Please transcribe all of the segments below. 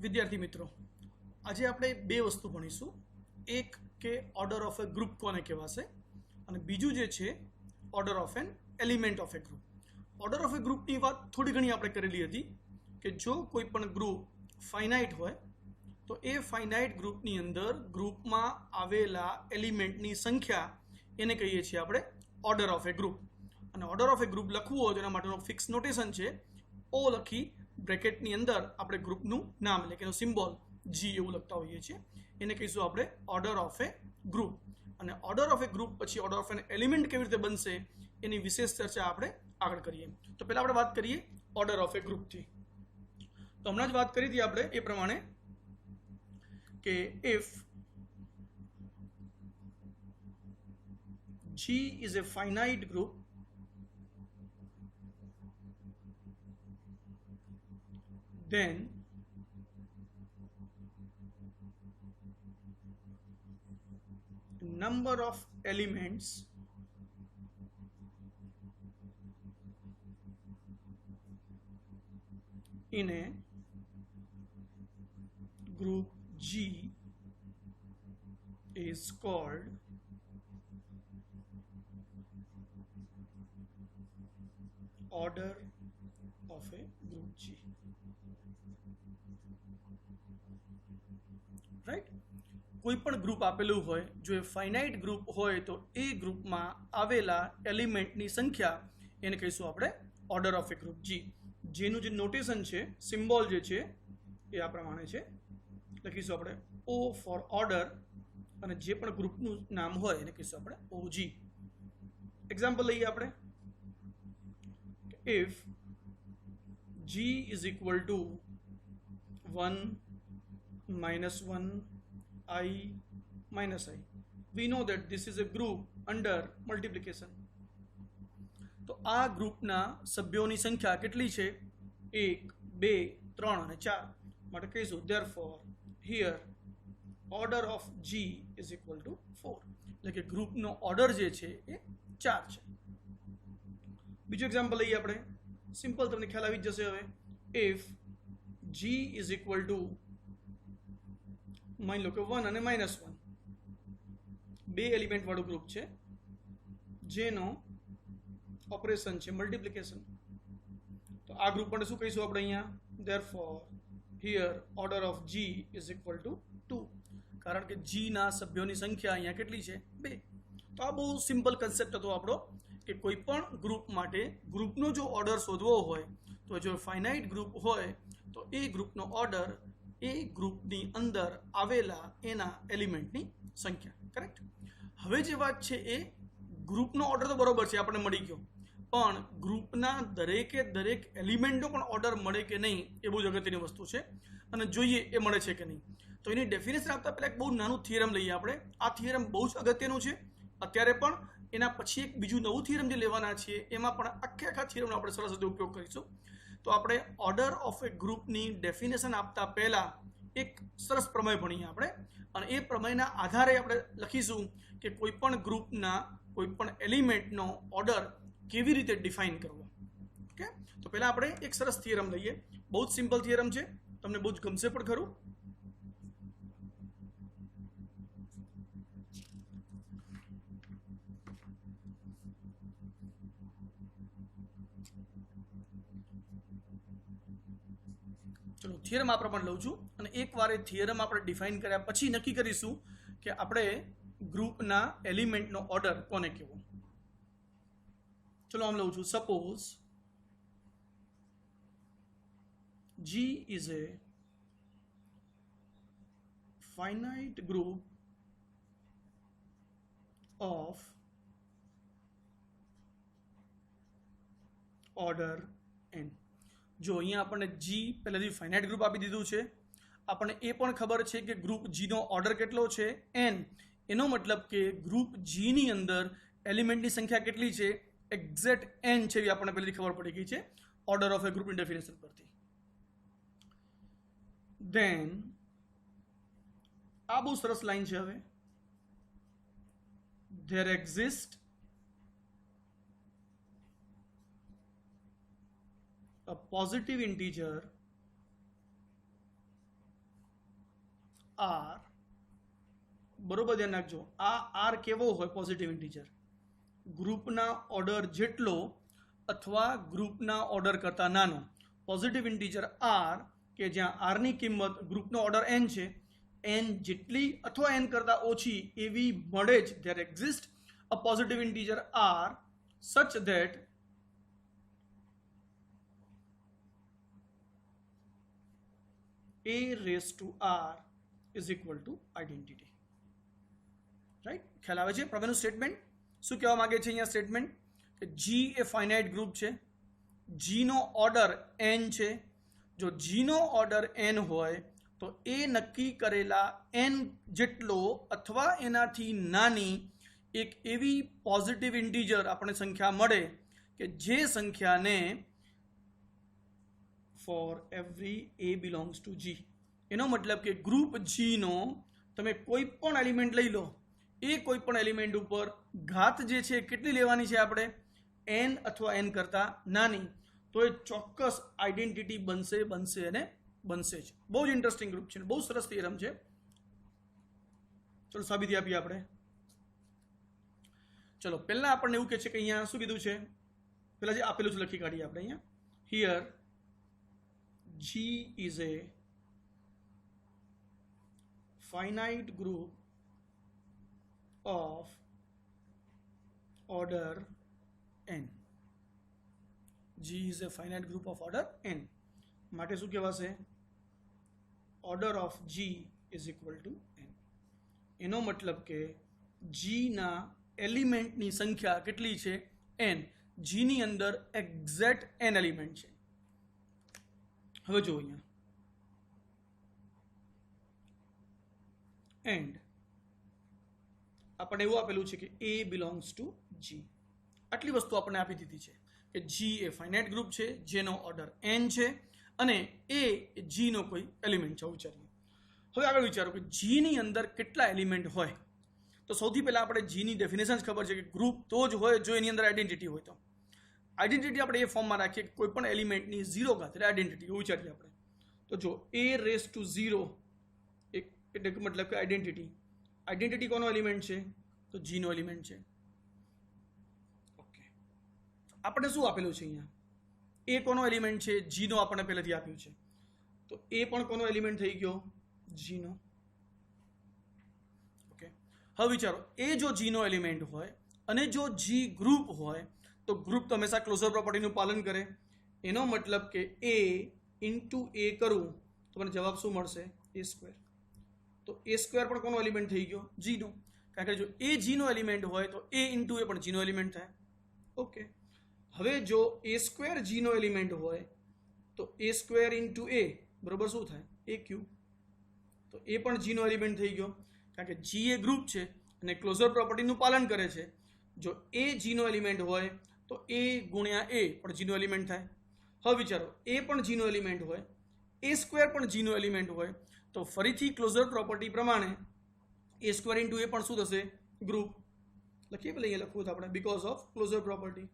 વિદ્યાર્થી મિત્રો, આજે આપણે બે વસ્તુ ભણીશું. એક કે ઓર્ડર ઓફ એ ગ્રુપ કોને કહેવાશે, અને બીજું જે છે order of an element of a group. Order of a ગ્રુપની વાત થોડી ઘણી આપણે કરેલી હતી કે જો કોઈ પણ ગ્રુપ ફાઇનાઇટ હોય તો એ ફાઇનાઇટ ગ્રુપની અંદર ગ્રુપમાં આવેલા એલિમેન્ટની સંખ્યા એને કહીએ છીએ આપણે ઓર્ડર ઓફ એ ગ્રુપ. અને ઓર્ડર ઓફ એ ગ્રુપ લખવું હોય તો એના માટેનો ફિક્સ નોટેશન છે ઓ લખી બ્રેકેટની અંદર આપણે ગ્રુપનું નામ એટલે કે એનો સિમ્બોલ જી એવું લખતા હોઈએ છીએ. એને કહીશું આપણે ઓર્ડર ઓફ એ ગ્રુપ. અને ઓર્ડર ઓફ એ ગ્રુપ પછી ઓર્ડર ઓફ એન એલિમેન્ટ કેવી રીતે બનશે એની વિશેષ ચર્ચા આપણે આગળ કરીએ. તો પહેલાં આપણે વાત કરીએ ઓર્ડર ઓફ એ ગ્રુપથી. તો હમણાં જ વાત કરી હતી આપણે એ પ્રમાણે કે if G is a finite group, then number of elements in a group G is called order of a group G. Right? કોઈ પણ ગ્રુપ આપેલું હોય, જો એ ફાઇનાઇટ ગ્રુપ હોય તો એ ગ્રુપમાં આવેલા એલિમેન્ટની સંખ્યા એને કહીશું આપણે ઓર્ડર ઓફ એ ગ્રુપ જી. જેનું જે નોટેશન છે, સિમ્બોલ જે છે એ આ પ્રમાણે છે. લખીશું આપણે ઓ ફોર ઓર્ડર અને જે પણ ગ્રુપનું નામ હોય એને કહીશું આપણે ઓજી. એક્ઝામ્પલ લઈએ આપણે. If G is equal to 1 minus 1 I minus I, we know that this is a group under multiplication. તો આ ગ્રુપના સભ્યોની સંખ્યા કેટલી છે? 1, 2, 3 અને 4. માટે કહીશું therefore here order of G is equal to 4. એટલે કે ગ્રુપનો ઓર્ડર જે છે એ 4 છે. બીજું એક્ઝામ્પલ લઈએ આપણે. સિમ્પલ, તમને ખ્યાલ આવી જ જશે હવે. If G is equal two માની લો કે 1 અને -1, બે એલિમેન્ટ વાળું ગ્રુપ છે જેનો ઓપરેશન છે મલ્ટિપ્લિકેશન. તો આ ગ્રુપ માટે શું કહીશું આપણે અહીંયા? therefore here order of G is equal to 2. કારણ કે G ના સભ્યોની સંખ્યા અહીંયા કેટલી છે? 2. તો આ બહુ સિમ્પલ કન્સેપ્ટ હતો આપણો કે કોઈ પણ ગ્રુપ માટે ગ્રુપનો જો ઓર્ડર શોધવો હોય તો જો ફાઇનાઇટ ગ્રુપ હોય તો એ ગ્રુપનો ઓર્ડર એ ગ્રુપની અંદર આવેલા એના એલિમેન્ટની સંખ્યા. કરેક્ટ? હવે જે વાત છે એ ગ્રુપનો ઓર્ડર તો બરોબર છે, આપણને મળી ગયો, પણ ગ્રુપના દરેકે દરેક એલિમેન્ટનો પણ ઓર્ડર મળે કે નહીં એ બહુ જ અગત્યની વસ્તુ છે, અને જોઈએ એ મળે છે કે નહીં. તો એની ડેફિનેશન આપતા પહેલાં એક બહુ નાનું થિયરમ લઈએ આપણે. આ થિયરમ બહુ જ અગત્યનું છે અત્યારે પણ. એના પછી એક બીજું નવું થિયરમ જે લેવાના છીએ એમાં પણ આખા થિયરમનો આપણે સરસ રીતે ઉપયોગ કરીશું. તો આપણે ઓર્ડર ઓફ એ ગ્રુપની ડેફિનેશન આપતા પહેલાં એક સરસ પ્રમેય ભણીએ આપણે, અને એ પ્રમેયના આધારે આપણે લખીશું કે કોઈ પણ ગ્રુપના કોઈ પણ એલિમેન્ટનો ઓર્ડર કેવી રીતે ડિફાઇન કરવો. ઓકે? તો પહેલાં આપણે એક સરસ થિયરમ લઈએ. બહુ જ સિમ્પલ થિયરમ છે, તમને બહુ જ ગમશે પણ ખરું. ચલો, થિયરમ આ પ્રમાણે લઉં છું, અને એકવાર એ થિયરમ આપણે ડિફાઇન કર્યા પછી નક્કી કરીશું કે આપણે ગ્રુપના એલિમેન્ટનો ઓર્ડર કોને કહેવો. ચલો આમ લઉં છું. Suppose G is a finite group of order n. જો અહીંયા આપણને G પહેલાથી ફાઇનાઇટ ગ્રુપ આપી દીધું છે, આપણને એ પણ ખબર છે કે ગ્રુપ Gનો ઓર્ડર કેટલો છે? n. એનો મતલબ કે ગ્રુપ Gની અંદર એલિમેન્ટની સંખ્યા કેટલી છે? એક્ઝેક્ટ n છે એવી આપણને પહેલાથી ખબર પડી ગઈ છે ઓર્ડર ઓફ એ ગ્રુપની ડેફિનેશન પરથી. ધેન આ બહુ સરસ લાઈન છે. હવે there exists a positive integer r, બરોબર ધ્યાન રાખજો, આ આર કેવો હોય? Positive integer. ગ્રુપના ઓર્ડર જેટલો અથવા ગ્રુપના ઓર્ડર કરતાં નાનો પોઝિટિવ ઇન્ટીજર આર, કે જ્યાં આરની કિંમત ગ્રુપનો ઓર્ડર એન છે, એન જેટલી અથવા એન કરતાં ઓછી એવી મળે જ, there exist a positive integer r such that a raised to r is equal to identity. Right? ખ્યાલ આવે છે પ્રમેયનું સ્ટેટમેન્ટ? શું કહેવા માંગે છે અહીંયા સ્ટેટમેન્ટ? કે જી એ ફાઇનાઇટ ગ્રુપ છે, જીનો ઓર્ડર એન છે. જો જીનો ઓર્ડર એન હોય તો એ નક્કી કરેલા એન જેટલો અથવા એનાથી નાની એક એવી પોઝિટિવ ઇન્ટીજર આપણે સંખ્યા મળે કે જે સંખ્યાને for every a belongs to G. એનો મતલબ કે ગ્રુપ જીનો તમે કોઈ પણ એલિમેન્ટ લઈ લો, એ કોઈ પણ એલિમેન્ટ ઉપર ઘાત જે છે કેટલી લેવાની છે આપણે? એન અથવા એન કરતાં નાની, તો એ ચોક્કસ આઈડેન્ટિટી બનશે અને બનશે જ. બહુ જ ઇન્ટરેસ્ટિંગ ગ્રુપ છે, બહુ સરસ થિયરમ છે. ચલો સાબિતી આપીએ આપણે. ચલો પહેલા આપણને એવું કહે છે કે અહીંયા શું કીધું છે? પહેલા જે આપેલું છે લખી કાઢીએ આપણે અહીંયા. Here G is a finite group of order n. G is a finite group of order n. માટે શું કહેવાશે? order of G is equal to n. એનો મતલબ કે G ના એલિમેન્ટની સંખ્યા કેટલી છે? n. G ની અંદર એક્ઝેક્ટ n એલિમેન્ટ છે. હવે જો અહીંયા એન્ડ આપણને એવું આપેલું છે કે એ બિલોંગ્સ ટુ જી. આટલી વસ્તુ આપણને આપી દીધી છે કે જી એ ફાઇનાઇટ ગ્રુપ છે, જેનો ઓર્ડર એન છે અને એ જીનો કોઈ એલિમેન્ટ છે. વિચારીએ હવે આગળ વિચારો કે જીની અંદર કેટલા એલિમેન્ટ હોય. તો સૌથી પહેલાં આપણે જીની ડેફિનેશન જ ખબર છે કે ગ્રુપ તો જ હોય જો એની અંદર આઈડેન્ટિટી હોય. તો આઈડેન્ટિટી આપણે એ ફોર્મમાં રાખીએ કે કોઈ પણ એલિમેન્ટની 0 ઘાત એટલે આઈડેન્ટિટી. એવું વિચારીએ આપણે. તો જો a રેઝ ટુ 0 એટલે મતલબ કે આઈડેન્ટિટી. આઈડેન્ટિટી કોનો એલિમેન્ટ છે? તો જીનો એલિમેન્ટ છે. ઓકે, આપણે શું આપેલું છે અહીંયા? એ કોનો એલિમેન્ટ છે? જીનો આપણને પહેલેથી આપ્યું છે. તો એ પણ કોનો એલિમેન્ટ થઈ ગયો? જીનો. ઓકે, હવે વિચારો, એ જો જીનો એલિમેન્ટ હોય અને જો જી ગ્રુપ હોય તો ગ્રુપ તો હંમેશા ક્લોઝર પ્રોપર્ટીનું પાલન કરે. એનો મતલબ કે એ ઇન્ટુ એ કરું તો મને જવાબ શું મળશે? એ સ્ક્વેર. તો એ સ્ક્વેર પણ કોનો એલિમેન્ટ થઈ ગયો? જીનો. કારણ કે જો એ જીનો એલિમેન્ટ હોય તો એ ઇન્ટુ એ પણ જીનો એલિમેન્ટ થાય. ઓકે, હવે જો એ સ્ક્વેર જીનો એલિમેન્ટ હોય તો એ સ્ક્વેર ઇન્ટુ એ બરોબર શું થાય? એ ક્યુબ. તો એ પણ જીનો એલિમેન્ટ થઈ ગયો. કારણ કે જી એ ગ્રુપ છે અને ક્લોઝર પ્રોપર્ટીનું પાલન કરે છે. જો એ જીનો એલિમેન્ટ હોય તો એ ગુણ્યા એ પણ જીનો એલિમેન્ટ થાય. હવે વિચારો, એ પણ જીનો એલિમેન્ટ હોય, એ સ્ક્વેર પણ જીનો એલિમેન્ટ હોય તો ફરીથી ક્લોઝર પ્રોપર્ટી પ્રમાણે એ સ્ક્વેર ઇન્ટુ એ પણ શું થશે? ગ્રુપ. લખીએ પેલા અહીંયા લખવું હતું આપણે, બીકોઝ ઓફ ક્લોઝર પ્રોપર્ટી.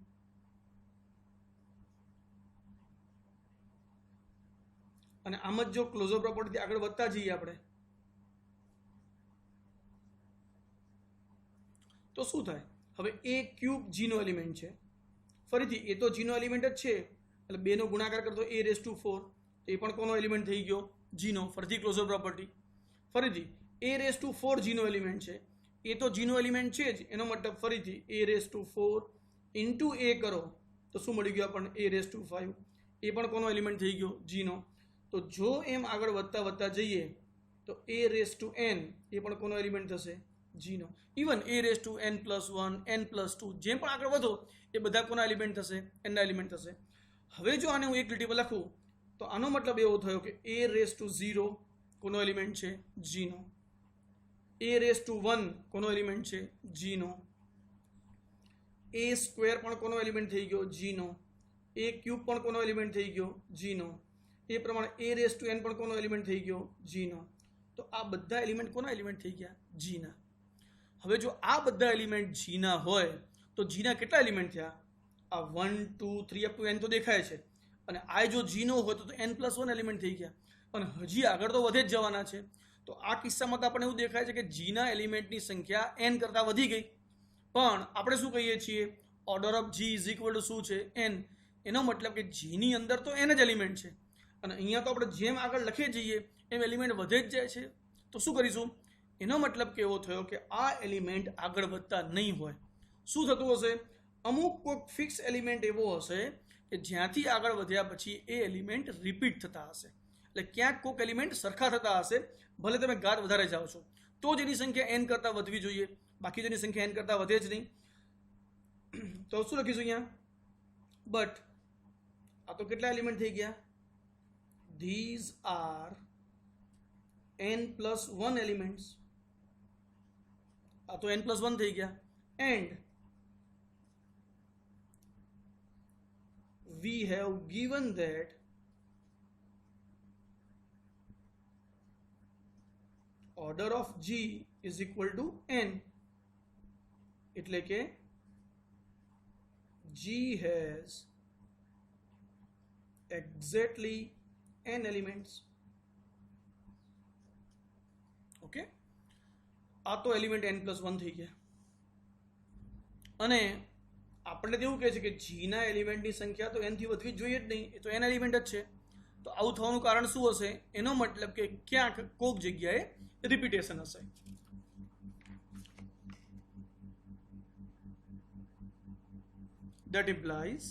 અને આમ જ જો ક્લોઝર પ્રોપર્ટી આગળ વધતા જઈએ આપણે તો શું થાય? હવે એ ક્યુબ જીનો એલિમેન્ટ છે. ફરીથી એ તો જીનો એલિમેન્ટ જ છે એટલે 2 નો ગુણાકાર કરતો એ રેઝ ટુ 4 તો એ પણ કોનો એલિમેન્ટ થઈ ગયો? જીનો. ફરીથી ક્લોઝર પ્રોપર્ટી. ફરીથી એ રેઝ ટુ 4 જીનો એલિમેન્ટ છે, એ તો જીનો એલિમેન્ટ છે જ. એનો મતલબ ફરીથી એ રેઝ ટુ 4 ઇન્ટુ એ કરો તો શું મળી ગયું આપણને? એ રેઝ ટુ 5. એ પણ કોનો એલિમેન્ટ થઈ ગયો? જીનો. તો જો એમ આગળ વધતા જઈએ તો એ રેઝ ટુ n એ પણ કોનો એલિમેન્ટ થશે? જીનો. ઇવન એ રેઝ ટુ n+1 n+2 જેમ પણ આગળ વધો એ બધા કોના એલિમેન્ટ થશે? એનના એલિમેન્ટ થશે. હવે જો આને હું એક લીટી પર લખું તો આનો મતલબ એવો થયો કે એ રેઝ ટુ 0 કોનો એલિમેન્ટ છે? જીનો. એ રેઝ ટુ 1 કોનો એલિમેન્ટ છે? જીનો. એ સ્ક્વેર પણ કોનો એલિમેન્ટ થઈ ગયો? જીનો. એ ક્યુબ પણ કોનો એલિમેન્ટ થઈ ગયો? જીનો. એ પ્રમાણે એ રેઝ ટુ n પણ કોનો એલિમેન્ટ થઈ ગયો? જીનો. તો આ બધા એલિમેન્ટ કોના એલિમેન્ટ થઈ ગયા? જીના. હવે જો આ બધા એલિમેન્ટ જીના હોય તો જીના કેટલા એલિમેન્ટ થયા? આ 1 2 3 અપ ટુ n તો દેખાય છે અને આ જો જીનો હોય તો n+1 એલિમેન્ટ થઈ ગયા અને હજી આગળ તો વધે જ જવાના છે. તો આ કિસ્સામાં તો આપણને એવું દેખાય છે કે જીના એલિમેન્ટની સંખ્યા n કરતાં વધી ગઈ, પણ આપણે શું કહીએ છીએ, order of G is equal to શું છે, n. એનો મતલબ કે જીની અંદર તો n જ એલિમેન્ટ છે, અને અહીંયા તો આપણે જેમ આગળ લખીએ જઈએ એમ એલિમેન્ટ વધે જ જાય છે. તો શું કરીશું, એનો મતલબ કેવો થયો કે આ એલિમેન્ટ આગળ વધતા નહીં હોય. શું થતું હશે, અમુક કોઈક ફિક્સ એલિમેન્ટ એવો હશે કે જ્યાંથી આગળ વધ્યા પછી એ એલિમેન્ટ રિપીટ થતા હશે. એટલે ક્યાંક કોઈક એલિમેન્ટ સરખા થતા હશે, ભલે તમે ઘાત વધારે જાઓ છો તો જ એની સંખ્યા n કરતાં વધવી જોઈએ, બાકી તો એની સંખ્યા n કરતાં વધે જ નહીં. તો શું લખીશું અહીંયા, બટ આ તો કેટલા એલિમેન્ટ થઈ ગયા, ધીઝ આર n+1 એલિમેન્ટ્સ. આ તો n+1 થઈ ગયા, and we have given that order of g is equal to n. એટલે કે g has exactly n elements. Okay, આ તો એલિમેન્ટ n+1 થઈ ગયા, અને આપણે તો એવું કહે છે કે જીના એલિમેન્ટની સંખ્યા તો n થી વધવી જ જોઈએ જ નહીં, એ તો n એલિમેન્ટ જ છે. તો આવું થવાનું કારણ શું હશે, એનો મતલબ કે ક્યાંક કોઈક જગ્યાએ રિપીટેશન હશે. That implies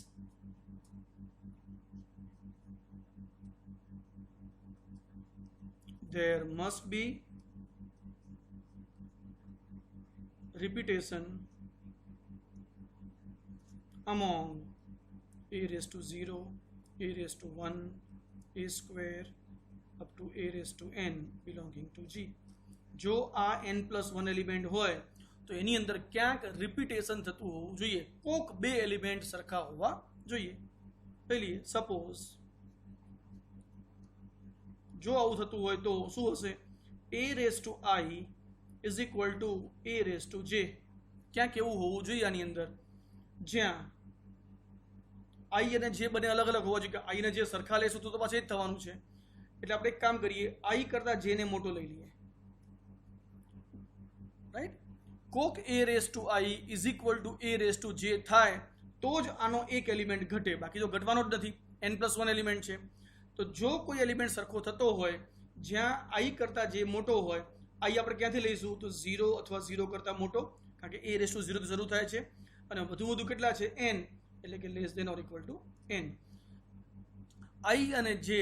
there must be repetition among a raised to 0, a raised to 1, a square up to a raised to n belonging to g. જો આ n+1 એલિમેન્ટ હોય તો એની અંદર ક્યાંક રિપીટેશન થતું હોવું જોઈએ, કોક બે એલિમેન્ટ સરખા હોવા જોઈએ. પહેલી સપોઝ જો આવું થતું હોય તો શું હશે, a raised to i is equal to a raised to j. ક્યાંક એવું હોવું જોઈએ આની અંદર જ્યાં i અને j બંને અલગ અલગ હોવા જોઈએ. i ને જે સરખા લેશું તો પાછું એ જ થવાનું છે. એટલે આપણે એક કામ કરીએ, i કરતાં j ને મોટો લઈ લઈએ, રાઈટ. કોક a raised to i is equal to a raised to j થાય તો જ આનો એક એલિમેન્ટ ઘટે, બાકી તો ઘટવાનો જ નથી, n+1 એલિમેન્ટ છે. તો જો કોઈ એલિમેન્ટ સરખો થતો હોય જ્યાં i કરતાં j મોટો હોય, i આપણે ક્યાંથી લઈશું તો 0 અથવા 0 કરતાં મોટો, કારણ કે a raised to 0 થી શરૂ થાય છે, અને વધુ કેટલા છે, n, એટલે કે less than or equal to n. i અને j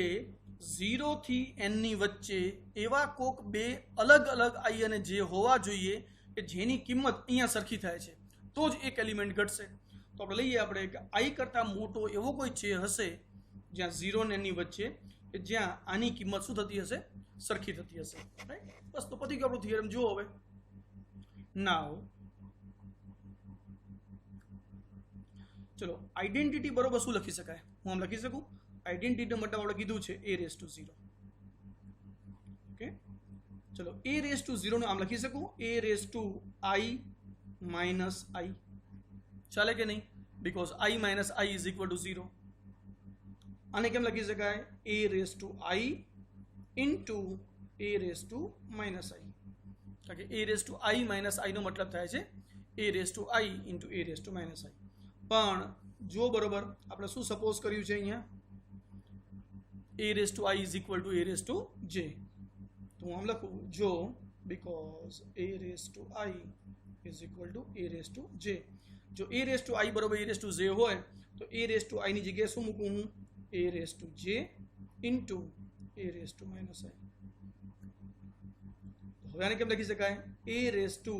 0 થી n ની વચ્ચે એવા કોક બે અલગ અલગ i અને j હોવા જોઈએ કે જેની કિંમત અહીંયા સરખી થાય છે તો જ એક એલિમેન્ટ ઘટશે. તો આપણે લઈએ આપણે કે i કરતાં મોટો એવો કોઈ છે હશે જ્યાં 0 ને n ની વચ્ચે, કે જ્યાં આની કિંમત શું થતી હશે, સરખી થતી હશે, રાઈટ. બસ તો પતી ગયું આપણું થિયરમ. જુઓ હવે, નાવ ચલો આઈડેન્ટિટી બરોબર શું લખી શકાય, હું આમ લખી શકું, આઈડેન્ટિટીનો મતલબ આપણે કીધું છે a raised to 0. ઓકે, ચલો a raised to 0 નું આમ લખી શકું, a raised to i minus i. ચાલે કે નહીં, because i minus i is equal to 0. આને કેમ લખી શકાય, a raised to i into a raised to minus i, કારણ કે a raised to i minus i નો મતલબ થાય છે a raised to i into a raised to minus i. પણ જો બરોબર આપણે શું સપોઝ કર્યું છે અહીંયા, a raised to i is equal to a raised to j. તો હું આમ લખું, જો because a raised to i is equal to a raised to j. જો a raised to i બરોબર a raised to j હોય તો a raised to i ની જગ્યાએ શું મૂકું હું, a raised to j into a raised to minus i. હવે આને કેમ લખી શકાય, a raised to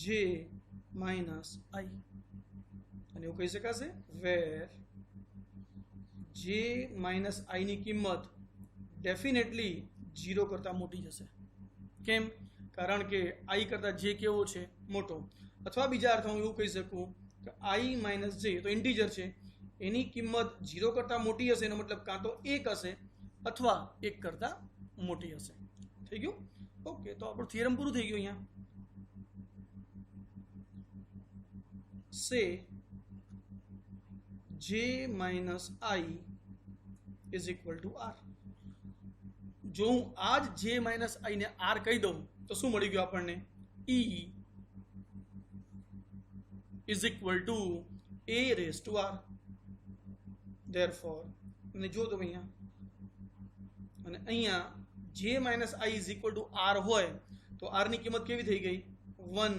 j minus i. અને એવું કહી શકાશે where j minus i ની કિંમત ડેફિનેટલી 0 કરતાં મોટી હશે. કેમ, કારણ કે i કરતાં j કેવો છે, મોટો. અથવા બીજા અર્થમાં હું એવું કહી શકું કે i minus j તો ઇન્ટીજર છે, એની કિંમત 0 કરતાં મોટી હશે, એનો મતલબ કાં તો 1 હશે અથવા 1 કરતાં મોટી હશે. થઈ ગયું? ઓકે, તો આપણું થિયરમ પૂરું થઈ ગયું. અહીંયા say j minus i is equal to r. જો હું આ જ જે માઇનસ આઈ ને આર કહી દઉં તો શું મળી ગયું આપણને? E is equal to a raise to r. Therefore, અને જો તમે અહીંયા અને અહીંયા જે minus i is equal to r હોય તો આર ની કિંમત કેવી થઈ ગઈ? 1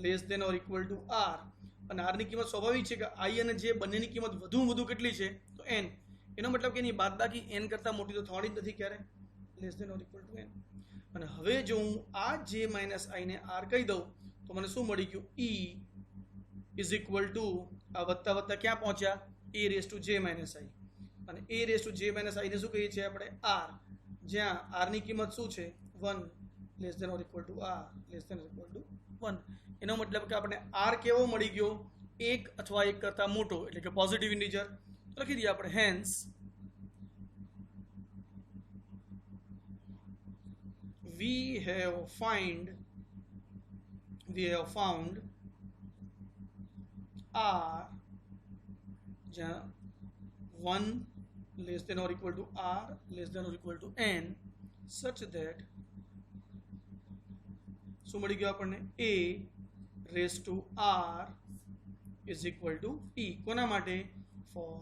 less than or equal to r. અને આર ની કિંમત સ્વાભાવિક છે કે આઈ અને જે બંનેની કિંમત વધુમાં વધુ કેટલી છે? તો એન. એનો મતલબ કે એની બાદબાકી એન કરતાં મોટી તો થવાની જ નથી ક્યારે, less than or equal to n. અને હવે જો હું આ જે માઇનસ આઈ ને આર કહી દઉં તો મને શું મળી ગયું? ઈ ઇઝ ઇક્વલ ટુ આ વત્તા વત્તા ક્યાં પહોંચ્યા? એ રેસ ટુ જે માઇનસ આઈ. અને એ રેસ ટુ જે માઇનસ આઈને શું કહીએ છીએ આપણે? આર. જ્યાં આર ની કિંમત શું છે? 1 less than or equal to r less than or equal to 1. એનો મતલબ કે આપણે આર કેવો મળી ગયો? એક અથવા એક કરતાં મોટો, એટલે કે પોઝિટિવ ઇન્ટીજર. લખી દઈએ આપણે hence we have found r જ્યાં 1 less than or equal to r less than or equal to n such that શું મળી ગયું આપણને? a raise to r is equal to e. કોના માટે? For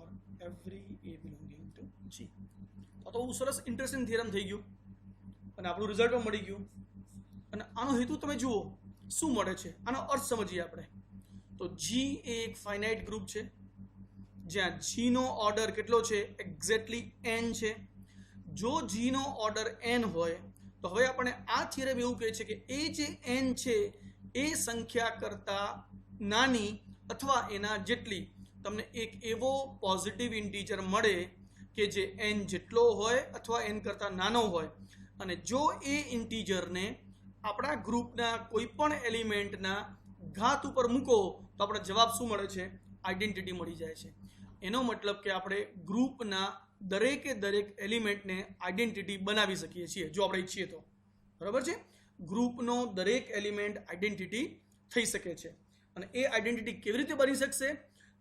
every a belonging to g. તો બહુ સરસ ઇન્ટરેસ્ટિંગ થિયરમ થઈ ગયું અને આપણું રિઝલ્ટ પણ મળી ગયું. અને આનો હેતુ તમે જુઓ શું મળે છે, આનો અર્થ સમજીએ આપણે. તો જી એ એક ફાઇનાઇટ ગ્રુપ છે જ્યાં જી નો ઓર્ડર કેટલો છે? એક્ઝેક્ટલી n છે. જો જી નો ઓર્ડર n હોય તો હવે આપણે આ થિયરમ એવું કહે છે કે એ જે n છે એ સંખ્યા કરતાં નાની અથવા એના જેટલી તમને એક એવો પોઝિટિવ ઇન્ટીજર મળે કે જે n જેટલો હોય અથવા n કરતાં નાનો હોય. અને જો એ ઇન્ટીજરને આપણા ગ્રુપના કોઈ પણ એલિમેન્ટના ઘાત ઉપર મૂકો તો આપણે જવાબ શું મળે છે? આઈડેન્ટિટી મળી જાય છે. એનો મતલબ કે આપણે ગ્રુપના દરેકે દરેક એલિમેન્ટને આઈડેન્ટિટી બનાવી શકીએ છીએ જો આપણે ઈચ્છીએ તો. બરાબર છે? ગ્રુપનો દરેક એલિમેન્ટ આઈડેન્ટિટી થઈ શકે છે. અને એ આઈડેન્ટિટી કેવી રીતે બની શકશે?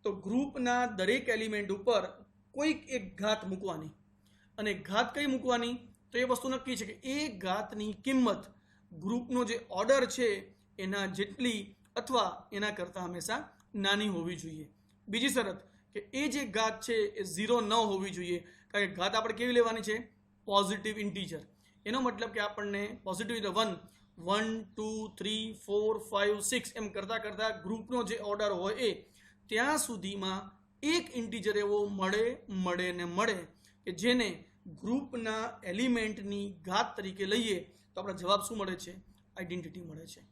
તો ગ્રુપના દરેક એલિમેન્ટ ઉપર કોઈક એક ઘાત મૂકવાની. અને ઘાત કઈ મૂકવાની? તો એ વસ્તુ નક્કી છે કે એ ઘાતની કિંમત ગ્રુપનો જે ઓર્ડર છે એના જેટલી અથવા એના કરતાં હંમેશા નાની હોવી જોઈએ. બીજી શરત કે એ જે ઘાત છે એ 0 ન હોવી જોઈએ, કારણ કે ઘાત આપણે કેવી લેવાની છે? Positive integer. એનો મતલબ કે આપણને પોઝિટિવ 1 1 2 3 4 5 6 એમ કરતાં કરતાં ગ્રુપનો જે ઓર્ડર હોય એ ત્યાં સુધીમાં એક ઇન્ટીજર એવો મળે કે જેને ગ્રુપના એલિમેન્ટની ઘાત તરીકે લઈએ તો આપણે જવાબ શું મળે છે? આઈડેન્ટિટી મળે છે.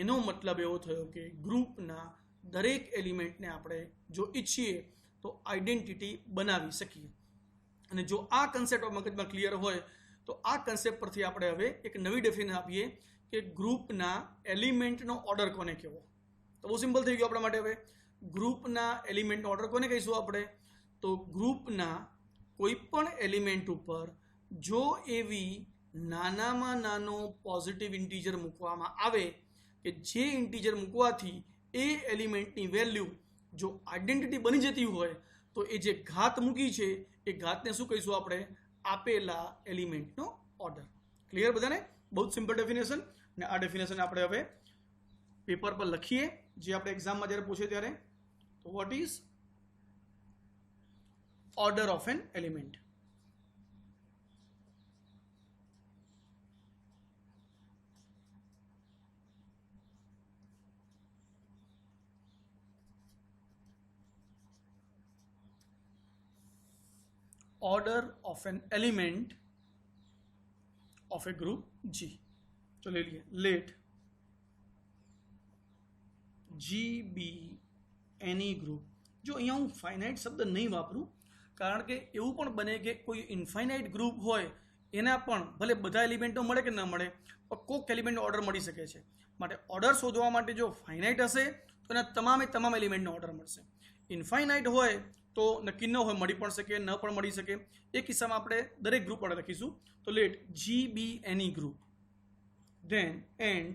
એનો મતલબ એવો થયો કે ગ્રુપના દરેક એલિમેન્ટને આપણે જો ઈચ્છીએ તો આઈડેન્ટિટી બનાવી શકીએ. અને જો આ કન્સેપ્ટ મગજમાં ક્લિયર હોય તો આ કન્સેપ્ટ પરથી આપણે હવે એક નવી ડેફિનેશન આપીએ કે ગ્રુપના એલિમેન્ટનો ઓર્ડર કોને કહેવો. તો બહુ સિમ્પલ થઈ ગયું આપણા માટે. હવે ગ્રુપના એલિમેન્ટનો ઓર્ડર કોને કહીશું આપણે? તો ગ્રુપના કોઈ પણ એલિમેન્ટ ઉપર જો એવી નાનામાં નાનો પોઝિટિવ ઇન્ટીજર મૂકવામાં આવે કે જે ઇન્ટીજર મૂકવાથી એ એલિમેન્ટની વેલ્યુ જો આઈડેન્ટિટી બની જતી હોય તો એ જે ઘાત મૂકી છે એ ઘાતને શું કહીશું આપણે? આપેલા એલિમેન્ટનો ઓર્ડર. ક્લિયર બધાને? બહુ જ સિમ્પલ ડેફિનેશન. અને આ ડેફિનેશન આપણે હવે પેપર પર લખીએ જે આપણે એક્ઝામમાં જ્યારે પૂછે ત્યારે. તો what is order of an element? Order of an element of a group G. तो ले लिए let G be any group. जो અહીંયા હું ફાઇનાઇટ શબ્દ નહીં વાપરું કારણ કે એવું પણ બને કે કોઈ ઇન્ફાઇનાઇટ ગ્રુપ હોય એના પણ ભલે બધા એલિમેન્ટો મળે કે ન મળે પણ કોઈક એલિમેન્ટનો ઓર્ડર મળી શકે છે. માટે ઓર્ડર શોધવા માટે જો ફાઇનાઇટ હશે તો એના તમામ એલિમેન્ટનો ઓર્ડર મળશે. ઇન્ફાઇનાઇટ હોય તો નક્કી ન હોય, મળી પણ શકે ન પણ મળી શકે. એ કિસ્સામાં આપણે દરેક ગ્રુપ ઓર્ડર લખીશું. તો let G be any group then and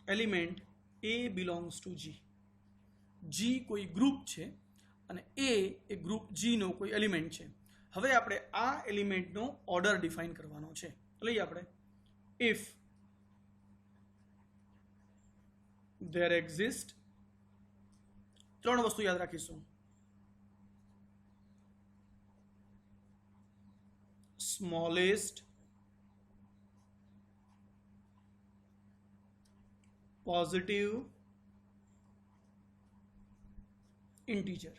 element a belongs to G. G કોઈ ગ્રુપ છે અને એ ગ્રુપ જીનો કોઈ એલિમેન્ટ છે. હવે આપણે આ એલિમેન્ટનો ઓર્ડર ડિફાઇન કરવાનો છે. લઈએ આપણે ઇફ there exist, ત્રણ વસ્તુ યાદ રાખીશું. smallest positive integer.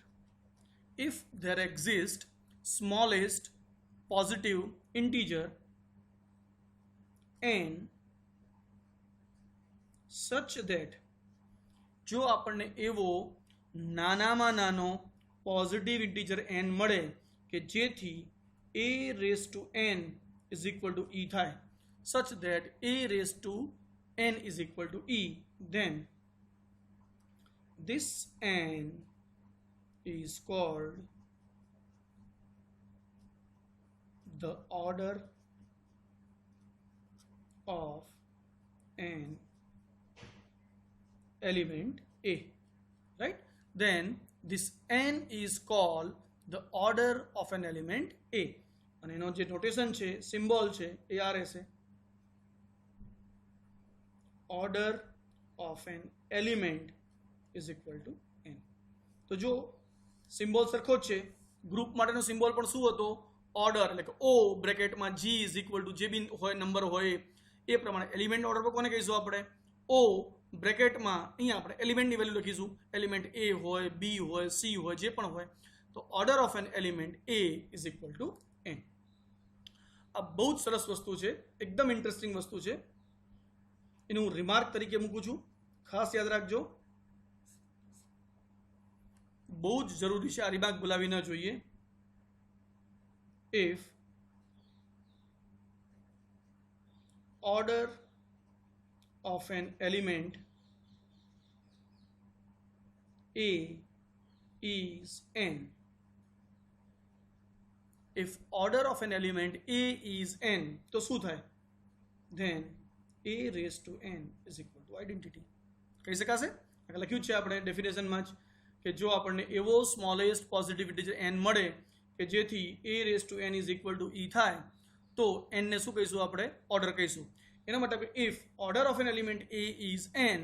If there exists smallest positive integer n such that જો આપણને એવો નાનામાં નાનો પોઝિટિવ ઇન્ટીજર n મળે કે જેથી a raised to n is equal to e થાય, such that a raised to n is equal to e, then this n is called the order of an element A, right? Then this n is called the order of an element A. અને એનો જે notation છે, symbol છે, એ આ રહેશે. order of an element is equal to n. તો જો symbol સરખો જ છે, ગ્રુપ માટેનો સિમ્બોલ પણ શું હતો? ઓર્ડર, એટલે કે O બ્રેકેટમાં G is equal two જે બી હોય નંબર હોય એ પ્રમાણે એલિમેન્ટ ઓર્ડર પર કોને કહીશું આપણે? O બ્રેકેટમાં અહીંયા આપણે એલિમેન્ટની વેલ્યુ લખીશું. એલિમેન્ટ A હોય, B હોય, C હોય, જે પણ હોય. તો order of an element A is equal to n. આ બહુ જ સરસ વસ્તુ છે, એકદમ ઇન્ટરેસ્ટિંગ વસ્તુ છે. એનું હું રિમાર્ક તરીકે મૂકું છું, ખાસ યાદ રાખજો. બહુ જ જરૂરી છે, આ રિમાર્ક ભૂલાવી ન જોઈએ. If order of an element A is n. If order of an element A is n, તો શું થાય? Then A raised to n is equal to identity. કહી શકાશે? લખ્યું છે આપણે ડેફિનેશનમાં જ કે જો આપણને એવો સ્મોલેસ્ટ પોઝિટિવ ઇન્ટીજર n મળે કે જેથી A raised to n is equal to e થાય, તો n ને શું કહીશું આપણે? ઓર્ડર કહીશું. એનો મતલબ if order of an element A is n,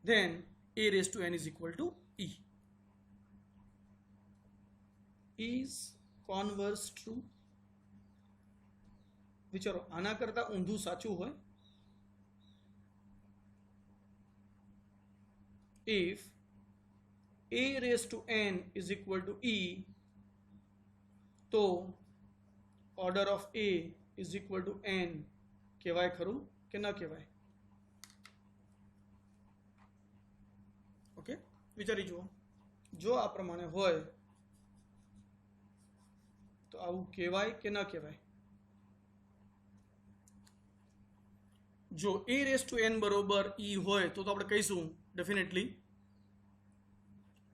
then A raised to n is equal to e. Is converse true? વિચારો, આના કરતા ઊંધું સાચું હોય? If A raised to n is equal to e, તો order of A is equal to n કહેવાય ખરું કે ન કહેવાય? ઓકે, વિચારી જુઓ. જો આ પ્રમાણે હોય તો આવું કહેવાય કે ન કહેવાય? જો a raised to n બરોબર e હોય તો આપણે કહીશું ડેફિનેટલી,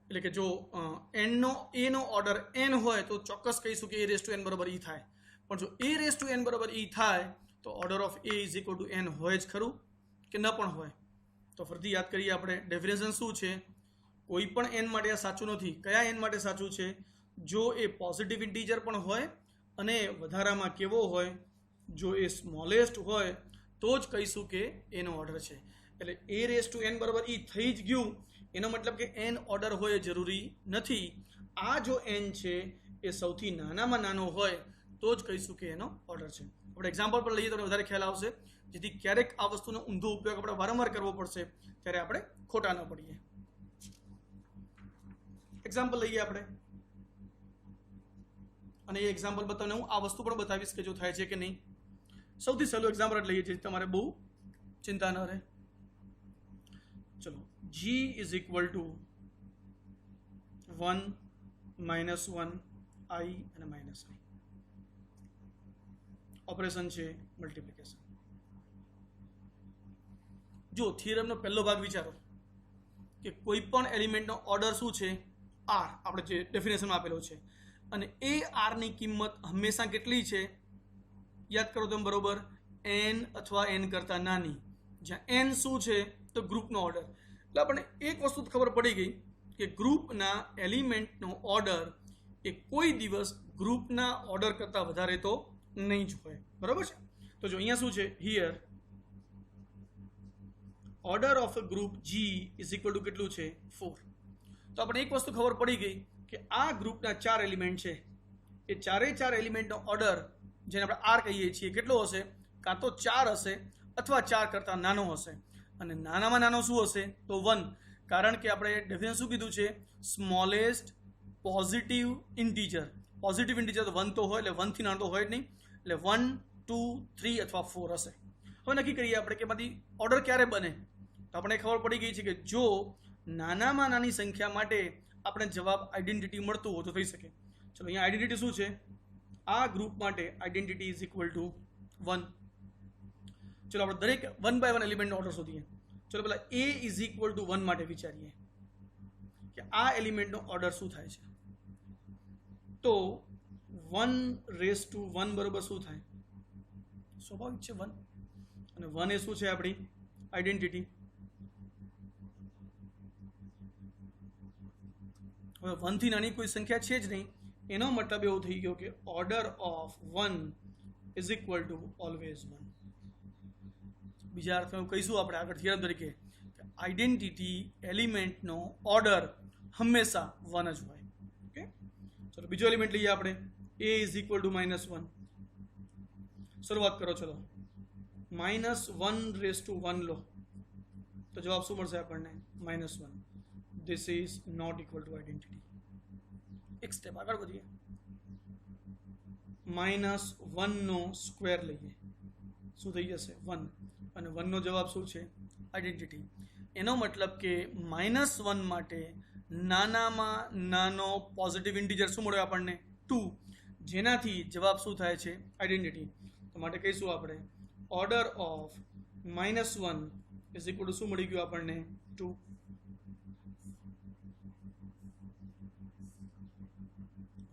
એટલે કે જો n નો a નો ઓર્ડર n હોય તો ચોક્કસ કહીશું કે a raised to n બરોબર e થાય. પણ જો a raised to n બરોબર e થાય તો order of a is equal to n હોય જ ખરું કે ન પણ હોય? તો ફરીથી યાદ કરીએ આપણે, ડેફિનેશન શું છે? કોઈ પણ n માટે આ સાચું નથી. કયા n માટે સાચું છે? જો એ પોઝિટિવ ઇન્ટીજર પણ હોય અને વધારામાં કેવો હોય? જો એ સ્મોલેસ્ટ હોય તો જ કહીશું કે એનો ઓર્ડર છે. એટલે a રેઝ ટુ n બરાબર e થઈ જ ગયું, એનો મતલબ કે n ઓર્ડર હોય એ જરૂરી નથી. આ જો n છે એ સૌથી નાનામાં નાનો હોય તો જ કહીશું કે એનો ઓર્ડર છે. આપણે એક્ઝામ્પલ પર લઈએ તો વધારે ખ્યાલ આવશે, જેથી ક્યારેક આ વસ્તુનો ઊંધો ઉપયોગ આપણે વારંવાર કરવો પડશે ત્યારે આપણે ખોટા ન પડીએ. એક્ઝામ્પલ લઈએ આપણે, અને એ એક્ઝામ્પલ બતાવીને હું આ વસ્તુ પણ બતાવીશ કે જો થાય છે કે નહીં. સૌથી સહેલું એક્ઝામ્પલ જ લઈએ જેથી તમારે બહુ ચિંતા ન રહે. ચલો, g is equal to 1 -1 i અને -i. ઓપરેશન છે મલ્ટીપ્લિકેશન. જો થિયરમનો પહેલો ભાગ વિચારો કે કોઈ પણ એલિમેન્ટનો ઓર્ડર શું છે? r, આપણે જે ડેફિનેશનમાં આપેલો છે, અને એ r ની કિંમત હંમેશા કેટલી છે? યાદ કરો તમે બરોબર, n અથવા n કરતા નાની. જ્યાં n શું છે? તો ગ્રુપનો ઓર્ડર. એટલે આપણને એક વસ્તુ ખબર પડી ગઈ કે ગ્રુપના એલિમેન્ટનો ઓર્ડર એ કોઈ દિવસ ગ્રુપના ઓર્ડર કરતાં વધારે તો નહીં જ હોય, બરાબર છે. તો જો અહીંયા શું છે, here order of a group G is equal to કેટલું છે, 4. તો આપણે એક વસ્તુ ખબર પડી ગઈ કે આ ગ્રુપના 4 એલિમેન્ટ છે, એ ચારે 4 એલિમેન્ટનો ઓર્ડર જેને આપણે આર કહીએ છીએ કેટલો હશે, કાં તો 4 હશે અથવા 4 કરતાં નાનો હશે. અને નાનામાં નાનો શું હશે, તો 1, કારણ કે આપણે ડેફિનેશન શું કીધું છે, smallest positive integer. Positive integer તો 1 તો હોય, એટલે 1 થી નાનો તો હોય જ નહીં, એટલે 1, 2, 3 અથવા 4 હશે. હવે નક્કી કરીએ આપણે કે એમાંથી ઓર્ડર ક્યારે બને. તો આપણે ખબર પડી ગઈ છે કે જો નાનામાં નાની સંખ્યા માટે આપણે જવાબ આઈડેન્ટિટી મળતું હોય તો થઈ શકે. ચલો અહીંયા આઈડેન્ટિટી શું છે, આ ગ્રુપ માટે આઈડેન્ટિટી ઇઝ ઇક્વલ ટુ 1. ચલો આપણે દરેક 1 બાય 1 એલિમેન્ટનો ઓર્ડર શોધીએ. ચલો પહેલા a ઇઝ ઇક્વલ ટુ 1 માટે વિચારીએ કે આ એલિમેન્ટનો ઓર્ડર શું થાય છે. તો 1 બરોબર શું થાય, સ્વાભાવિક છે 1, અને 1 એ શું છે આપણી આઈડેન્ટિટી. હવે 1 થી નાની કોઈ સંખ્યા છે જ નહીં, એનો મતલબ એવો થઈ ગયો કે order of 1 is equal two always 1. બીજા અર્થમાં કહીશું આપણે આગળ થિયરમ તરીકે કે આઈડેન્ટિટી એલિમેન્ટનો ઓર્ડર હંમેશા 1 જ હોય. ઓકે, ચલો બીજો એલિમેન્ટ લઈએ આપણે, a ઇઝ ઇક્વલ ટુ -1. શરૂઆત કરો, ચલો -1 લો તો જવાબ શું મળશે આપણને, -1. This is not equal to identity. એક સ્ટેપ આગળ વધીએ, -1 નો સ્ક્વેર લઈએ, શું થઈ જશે 1, અને 1 નો જવાબ શું છે, આઈડેન્ટિટી. એનો મતલબ કે -1 માટે નાનામાં નાનો પોઝિટિવ ઇન્ટીજર શું મળ્યો આપણને, 2, જેનાથી જવાબ શું થાય છે, આઈડેન્ટિટી. તો માટે કહીશું આપણે order of -1 is equal to શું મળી ગયું આપણને, 2.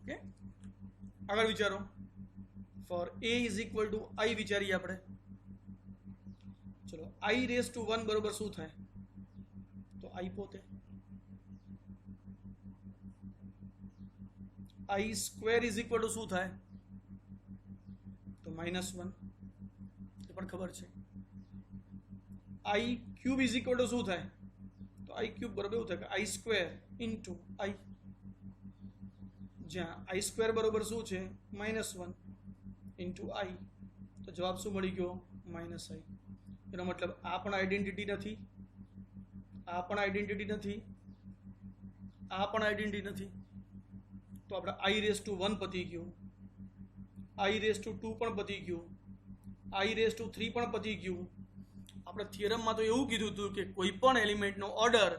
ઓકે, આગળ વિચારો, for a is equal to i વિચારીએ આપણે. ચલો i રેઝ ટુ 1 બરોબર શું થાય, તો i પોતે. i square is equal to શું થાય, તો -1, એ પણ ખબર છે. i cube is equal to શું થાય, તો i ક્યુબ બરોબર એવું થાય કે i સ્ક્વેર ઇન્ટુ i, જ્યાં i સ્ક્વેર બરોબર શું છે, -1 ઇન્ટુ i, તો જવાબ શું મળી ગયો, -i. એનો મતલબ આ પણ આઈડેન્ટિટી નથી, આ પણ આઈડેન્ટિટી નથી, આ પણ આઈડેન્ટિટી નથી. તો આપણે i રેઝ ટુ 1 પતી ગયું, i રેઝ ટુ 2 પણ પતી ગયું, i રેઝ ટુ 3 પણ પતી ગયું. આપણે થિયરમમાં તો એવું કીધું હતું કે કોઈ પણ એલિમેન્ટનો ઓર્ડર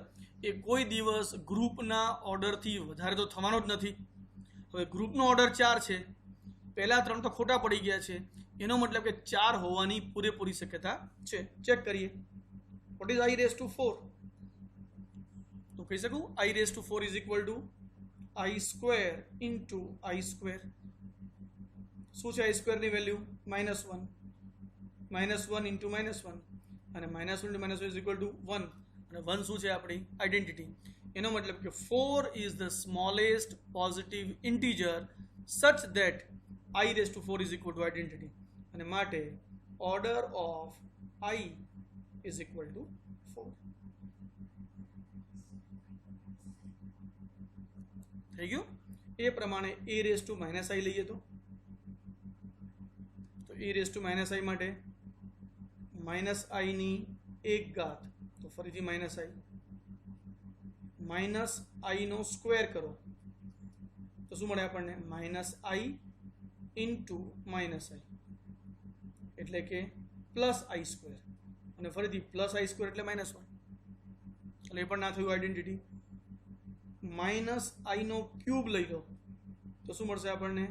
એ કોઈ દિવસ ગ્રુપના ઓર્ડરથી વધારે તો થવાનો જ નથી. હવે ગ્રુપનો ઓર્ડર 4 છે, પહેલા 3 તો ખોટા પડી ગયા છે, એનો મતલબ કે 4 હોવાની પૂરેપૂરી શક્યતા છે. ચેક કરીએ, what is i raise to 4, તો કહી શકું i raise to 4 is equal to i square into i square. શું છે i સ્ક્વેરની વેલ્યુ, -1, -1 ઇન્ટુ -1, અને -1 ઇન્ટુ -1 ઇઝ ઇક્વલ ટુ 1, અને 1 શું છે આપણી આઈડેન્ટિટી. એનો મતલબ કે 4 is the smallest positive integer such that i raise to 4 is equal to identity, અને માટે order of i is equal to 4. થઈ ગયું. એ પ્રમાણે a રેઝ ટુ -i લઈએ તો a રેઝ ટુ -i માટે -i ની 1 ઘાત, તો ફરીથી -i નો સ્ક્વેર કરો તો શું મળે આપણને, -i ઇન્ટુ -i, એટલે કે +i સ્ક્વેર, અને ફરીથી +i સ્ક્વેર એટલે -1, એટલે એ પણ ના થયું આઈડેન્ટિટી. -i નો ક્યુબ લઈ લો તો શું મળશે આપણને,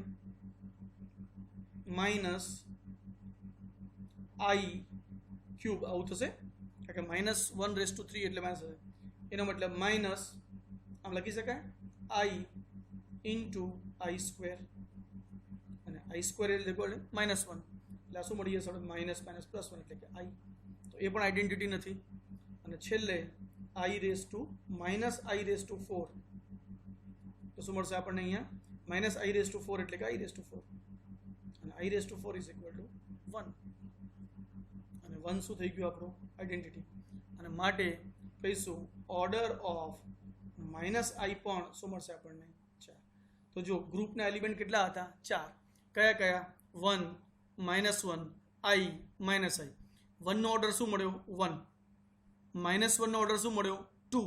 -i ક્યુબ, આવું થશે કારણ કે -1 રેઝ ટુ 3 એટલે માઇનસ હશે. એનો મતલબ માઇનસ આમ લખી શકાય i ઇન્ટુ i સ્ક્વેર, અને i સ્ક્વેર એટલે -1, એટલે શું મળી જશે, માઇનસ +1 એટલે કે i. તો એ પણ આઈડેન્ટિટી નથી. અને છેલ્લે i raise to minus i raise to 4 તો શું મળશે આપણને અહીંયા માઇનસ i રેસ ટુ 4 એટલે કે i રેસ ટુ 4 અને i raise to 4 is equal to 1 અને 1 શું થઈ ગયું આપણું આઈડેન્ટિટી અને માટે કહીશું ઓર્ડર ઓફ માઇનસ i પણ શું મળશે આપણને 4 તો જો ગ્રુપના એલિમેન્ટ કેટલા હતા 4 કયા કયા 1 -1 i -i 1 નો ઓર્ડર શું મળ્યો 1 -1 નો ઓર્ડર શું મળ્યો 2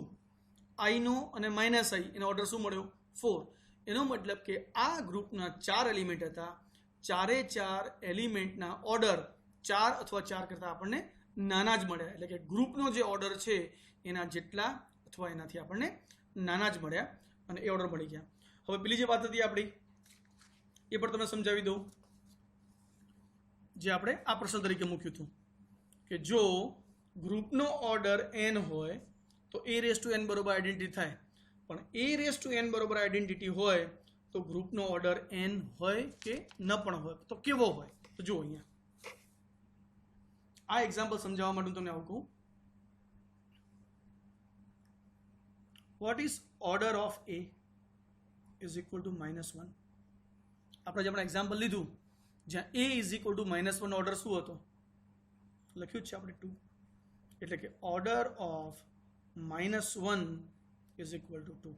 i નો અને -i એનો ઓર્ડર શું મળ્યો 4 એનો મતલબ કે આ ગ્રુપના 4 એલિમેન્ટ હતા ચારે 4 એલિમેન્ટના ઓર્ડર 4 અથવા 4 કરતાં આપણને નાના જ મળ્યા એટલે કે ગ્રુપનો જે ઓર્ડર છે એના જેટલા અથવા એનાથી આપણને નાના જ મળ્યા અને એ ઓર્ડર મળી ગયા હવે પેલી જે વાત હતી આપણી એ પણ તમને સમજાવી દઉં જે આપણે આ પ્રશ્ન તરીકે મૂક્યું હતું કે જો ગ્રુપનો ઓર્ડર n હોય તો a રેસ ટુ n બરોબર આઈડેન્ટિટી થાય પણ a રેસ ટુ n બરોબર આઈડેન્ટિટી હોય તો ગ્રુપનો ઓર્ડર n હોય કે ન પણ હોય તો કેવો હોય તો જુઓ અહીંયા આ એક્ઝામ્પલ સમજાવવા માટે હું તમને આવું કહું what is order of a is equal to -1 આપણે જે આપણે એક્ઝામ્પલ લીધું જ્યાં a is equal to -1 order શું હતો લખ્યું છે આપણે 2 એટલે કે order of -1 is equal two 2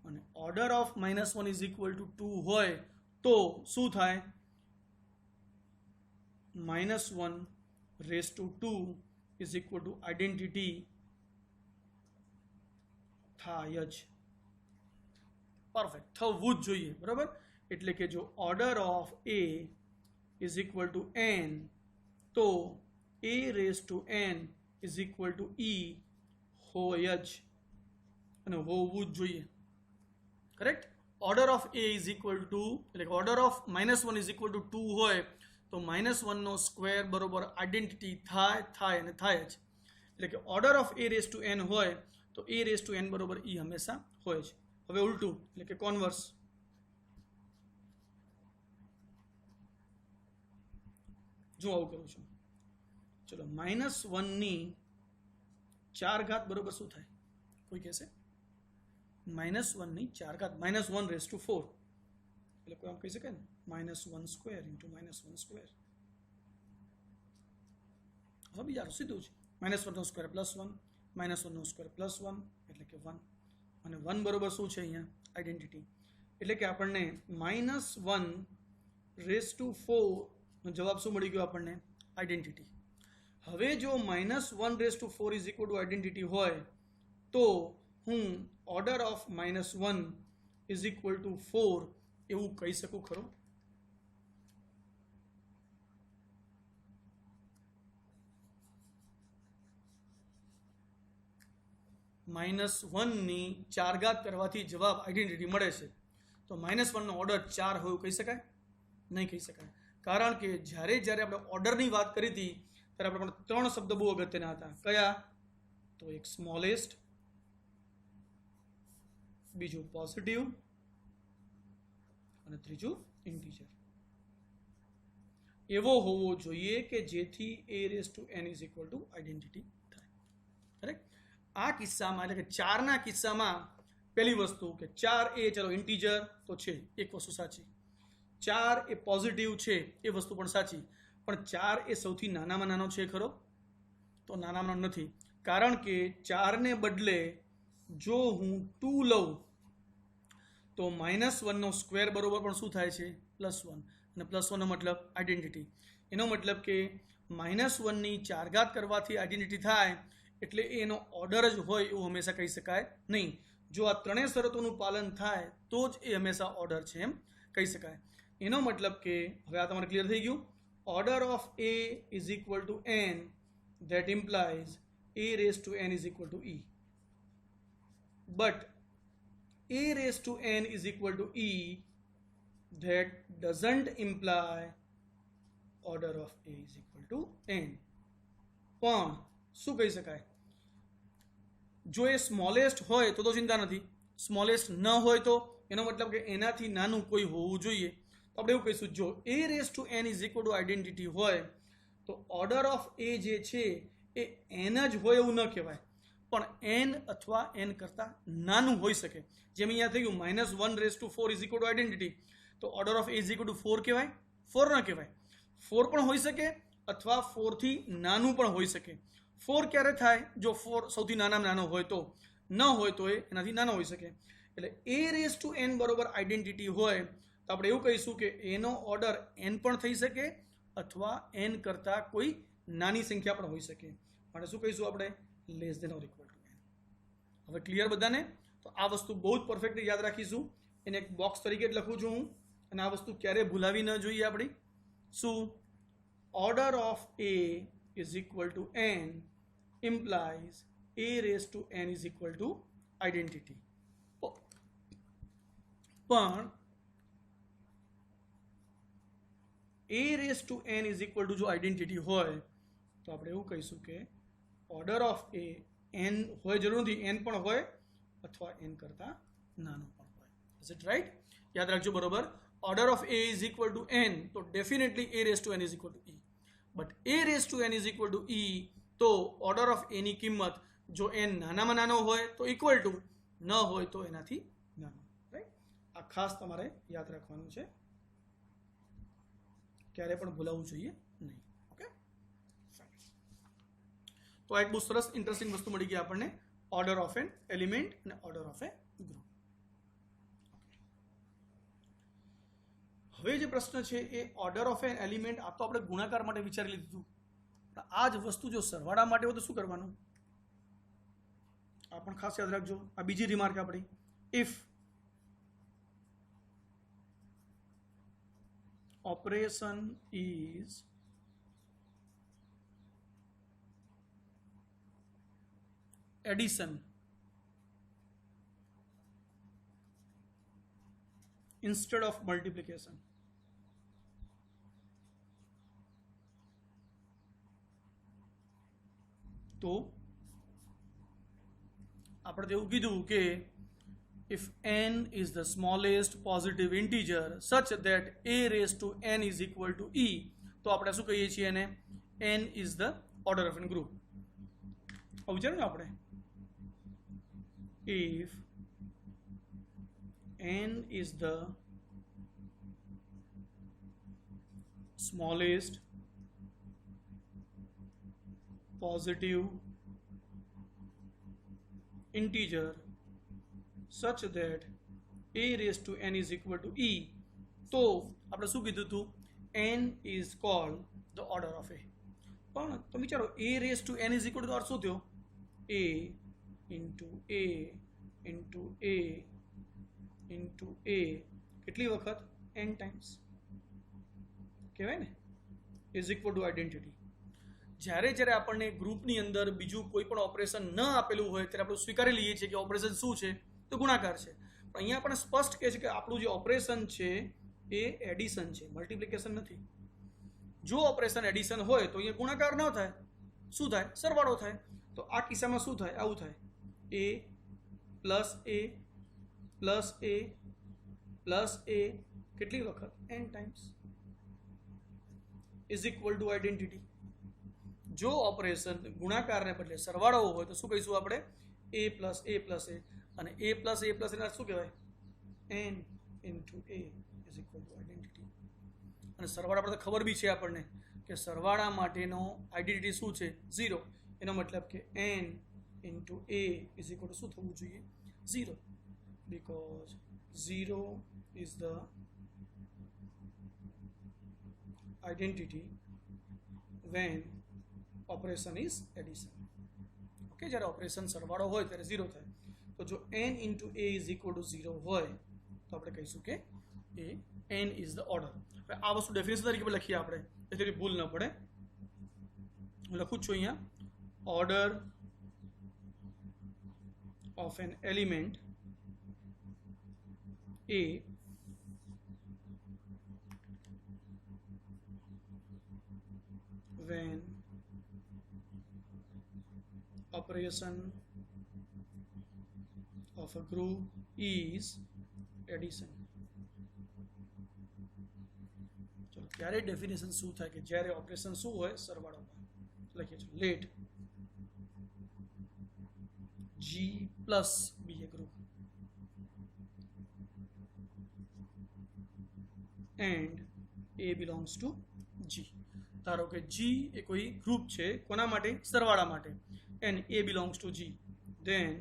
અને order of -1 is equal two 2 હોય તો શું થાય -1 raise to 2 is equal to identity થાય જ પરફેક્ટ થવું જ જોઈએ બરાબર એટલે કે જો order of a is equal to n તો a raise to n is equal to e હોય જ અને હોવું જ જોઈએ correct order of a is equal two એટલે કે order of -1 is equal two 2 હોય તો -1 નો સ્ક્વેર બરોબર આઈડેન્ટિટી થાય અને થાય જ એટલે કે order of a raise to n હોય તો a રેસ ટુ n બરોબર e હંમેશા હોય જ હવે ઉલટું એટલે કે કોન્વર્સ જો આવું કરું છું ચલો -1 ની 4 ઘાત બરોબર શું થાય કોઈ કહેશે -1 ની 4 ઘાત -1 રેસ ટુ 4 એટલે કોઈ આમ કહી શકે ને -1 સ્ક્વેર ઇન્ટુ -1 સ્ક્વેર હવે બીજા સીધું છે -1 નો સ્ક્વેર +1 -1 નો સ્ક્વેર +1 એટલે કે 1 અને 1 બરોબર શું છે અહીંયા આઈડેન્ટિટી એટલે કે આપણને -1 રેસ ટુ 4 નો જવાબ શું મળી ગયો આપણને આઈડેન્ટિટી હવે જો -1 raise to 4 is equal to identity હોય તો હું order of -1 is equal to 4 એવું કહી શકું ખરો -1 ની 4 ઘાત કરવાથી જવાબ આઈડેન્ટિટી મળે છે તો -1 નો ઓર્ડર 4 હોય કહી શકાય નહીં કહી શકાય કારણ કે જ્યારે આપણે ઓર્ડરની વાત કરી હતી ત્યારે આપણે 3 શબ્દ બહુ અગત્યના હતા કયા તો એક સ્મોલેસ્ટ બીજું પોઝિટિવ અને ત્રીજું ઇન્ટીજર એવો હોવો જોઈએ કે જેથી a raise to n is equal to identity થાય કરેક્ટ આ કિસ્સામાં એટલે કે 4 ના કિસ્સામાં પહેલી વસ્તુ કે 4 એ ચલો ઇન્ટીજર તો છે એક વસ્તુ સાચી 4 એ પોઝિટિવ છે એ વસ્તુ પણ સાચી પણ 4 એ સૌથી નાનામાં નાનો છે ખરો તો નાનામાં નાનો નથી કારણ કે 4 ને બદલે જો હું 2 લઉં તો -1 નો સ્ક્વેર બરોબર પણ શું થાય છે +1 અને +1 નો મતલબ આઈડેન્ટિટી એનો મતલબ કે -1 ની 4 ઘાત કરવાથી આઈડેન્ટિટી થાય એટલે એનો ઓર્ડર જ હોય એવું હંમેશા કહી શકાય નહીં જો આ ત્રણેય શરતોનું પાલન થાય તો જ એ હંમેશા ઓર્ડર છે એમ કહી શકાય એનો મતલબ કે હવે આ તમારે ક્લિયર થઈ ગયું order of a is equal to n that implies a raised to n is equal to e but a raised to n is equal to e that doesn't imply order of a is equal to n પણ શું કહી શકાય જો એ smallest હોય તો ચિંતા નથી smallest ન હોય તો એનો મતલબ કે એનાથી નાનું કોઈ હોવું જોઈએ તો આપણે એવું કહીશું જો a raised to n is equal to identity હોય તો ઓર્ડર ઓફ a જે છે એ n જ હોય એવું ન કહેવાય પણ n અથવા n કરતાં નાનું હોઈ શકે. જેમ અહીંયા થઈ ગયું -1⁴ ઇઝ ઇક્વલ ટુ આઈડેન્ટિટી, તો order of a is equal to 4 કહેવાય? 4 ન કહેવાય. 4 પણ હોઈ શકે અથવા 4 થી નાનું પણ હોઈ શકે. 4 ક્યારે થાય? જો 4 સૌથી નાનામાં નાનો હોય તો, ન હોય તો એ એનાથી નાનો હોઈ શકે. એટલે a⁴n બરોબર આઈડેન્ટિટી હોય તો આપણે એવું કહીશું કે એનો ઓર્ડર n પણ થઈ શકે અથવા n કરતાં કોઈ નાની સંખ્યા પણ હોઈ શકે. માટે શું કહીશું આપણે? Less than or equal to n. હવે ક્લિયર બધાને? તો આ વસ્તુ બહુ જ પરફેક્ટલી યાદ રાખીશું. એને એક બોક્સ તરીકે જ લખું છું હું, અને આ વસ્તુ ક્યારે ભૂલાવી ન જોઈએ આપણી. શું? Order of a is equal to n implies a⁴n is equal to identity. પણ a⁴n ઇઝ ઇક્વલ ટુ જો આઈડેન્ટિટી હોય તો આપણે એવું કહીશું કે ઓર્ડર ઓફ a n હોય જરૂર નથી, n પણ હોય અથવા n કરતાં નાનો પણ હોય. Is it right? યાદ રાખજો બરોબર. Order of a is equal to n તો definitely a⁴n is equal to e. But a⁴n is equal to e તો ઓર્ડર ઓફ a ની કિંમત જો n નાનામાં નાનો હોય તો ઇક્વલ ટુ, ન હોય તો એનાથી નાનો. રાઈટ? આ ખાસ તમારે યાદ રાખવાનું છે, ક્યારે પણ ભૂલાવવું જોઈએ નહીં. ઓકે, તો આ એક બહુ સરસ ઇન્ટરેસ્ટિંગ વસ્તુ મળી ગઈ આપણને, ઓર્ડર ઓફ એન એલિમેન્ટ અને ઓર્ડર ઓફ એ ગ્રુપ. હવે જે પ્રશ્ન છે એ ઓર્ડર ઓફ એન એલિમેન્ટ, આ તો આપણે ગુણાકાર માટે વિચારી લીધું. આ જ વસ્તુ જો સરવાળા માટે હોય તો શું કરવાનું? આ પણ ખાસ યાદ રાખજો. આ બીજી રિમાર્ક આપણી. If operation is addition instead of multiplication, તો આપણે તો એવું કીધું કે if n is the smallest positive integer such that a⁴n is equal to e, તો આપણે શું કહીએ છીએ એને? n is the order of n group. આવું વિચારો ને આપણે. if n is the smallest positive integer such that a⁴n is equal to e, તો આપણે શું કીધું હતું? n is called the order of a. પણ તો વિચારો a⁴n is equal to અર્થ શું થયો? a into a into a into a કેટલી વખત? n times કહેવાય ને, is equal to આઈડેન્ટિટી. જ્યારે જ્યારે આપણને ગ્રુપની અંદર બીજું કોઈ પણ ઓપરેશન ન આપેલું હોય ત્યારે આપણે સ્વીકારી લઈએ છીએ કે ઓપરેશન શું છે? તો ગુણાકાર છે. પણ અહીંયા આપણે સ્પષ્ટ કહે છે કે આપણું જે ઓપરેશન છે એ એડિશન છે, મલ્ટિપ્લિકેશન નથી. જો ઓપરેશન એડિશન હોય તો અહીંયા ગુણાકાર ન થાય, શું થાય? સરવાળો થાય. તો આ કિસ્સામાં શું થાય? આવું થાય, a plus a plus a plus a કેટલી વખત? n times, is equal to identity. જો ઓપરેશન ગુણાકારને બદલે સરવાળો હોય તો શું કહીશું આપણે? a plus a plus a, અને a પ્લસ a પ્લસ એના શું કહેવાય? n into a is equal to identity. અને સરવાળા પર તો ખબર બી છે આપણને કે સરવાળા માટેનો આઈડેન્ટિટી શું છે? 0. એનો મતલબ કે n into a is equal to શું થવું જોઈએ? 0, because 0 is the identity when operation is addition. Okay, જ્યારે ઓપરેશન સરવાળો હોય ત્યારે 0 થાય. તો જો n into a is equal to 0 હોય તો આપણે કહીશું કે એ n ઇઝ ધ ઓર્ડર. હવે આ વસ્તુ ડેફિનેશન તરીકે પણ લખીએ આપણે, જેથી ભૂલ ન પડે. હું લખું છું અહીંયા, order of an element a when operation of a group is addition. ચલો, ત્યારે ડેફિનેશન શું થાય કે જ્યારે ઓપરેશન શું હોય? સરવાળો હોય. લખીએ છીએ, late G plus be a group and A belongs to G. ધારો કે G એ કોઈ ગ્રુપ છે કોના માટે સરવાળા માટે and A belongs to G, then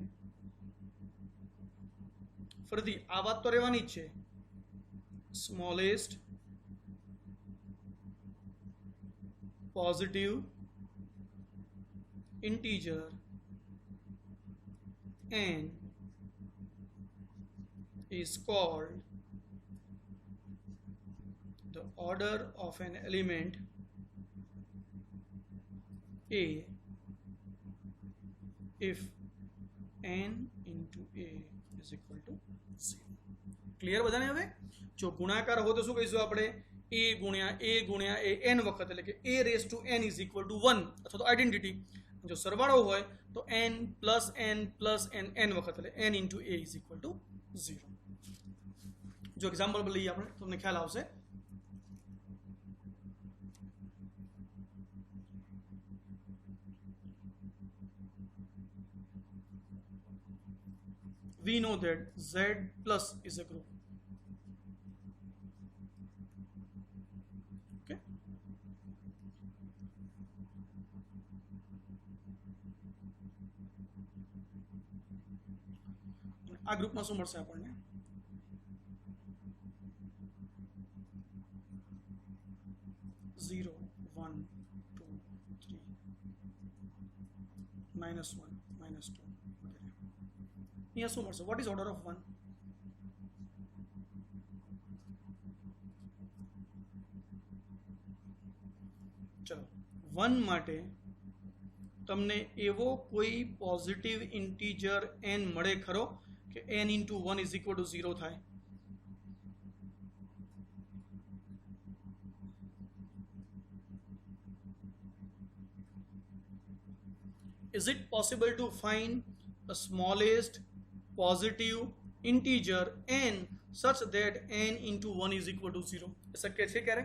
ફરીથી આ વાત તો રહેવાની જ છે, smallest positive integer n is called the order of an element A if n into A is equal to 0. Clear બધાને? હવે જો ગુણાકાર હોય તો શું કહીશું આપણે? a ગુણ્યા a n વખત, એટલે કે a raise to n is equal to 1 અથવા તો આઈડેન્ટિટી. જો સરવાળો હોય તો n પ્લસ n n વખત, એટલે n into a is equal to 0. જો એક્ઝામ્પલ પર લઈએ આપણે, તમને ખ્યાલ આવશે. We know that Z plus is a group. Okay. આ ગ્રુપમાં શું મળશે આપણને? ઝીરો, 1, 2, 3, -1, -2. અહીંયા શું મળશે? What is order of 1? ચલો, 1 માટે તમને એવો કોઈ પોઝિટિવ ઇન્ટીજર n મળે ખરો કે n into 1 is equal to 0 થાય? Is it possible to find the smallest positive integer n such that n into 1 is equal to 0? શક્ય છે ક્યારે?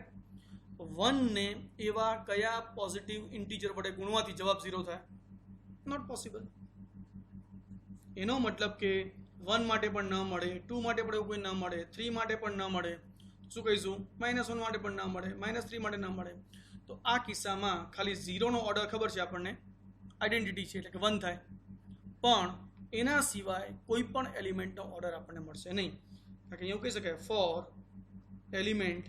1 ને એવા કયા પોઝિટિવ ઇન્ટીજર વડે ગુણવાથી જવાબ 0 થાય? Not possible. એનો મતલબ કે 1 માટે પણ ન મળે, 2 માટે પણ એવું કોઈ ન મળે, 3 માટે પણ ન મળે, શું કહીશું? -1 માટે પણ ન મળે, -3 માટે ન મળે. તો આ કિસ્સામાં ખાલી 0 નો ઓર્ડર ખબર છે આપણને, આઈડેન્ટિટી છે એટલે કે 1 થાય, પણ એના સિવાય કોઈ પણ એલિમેન્ટનો ઓર્ડર આપણને મળશે નહીં. કારણ કે એવું કહી શકાય for element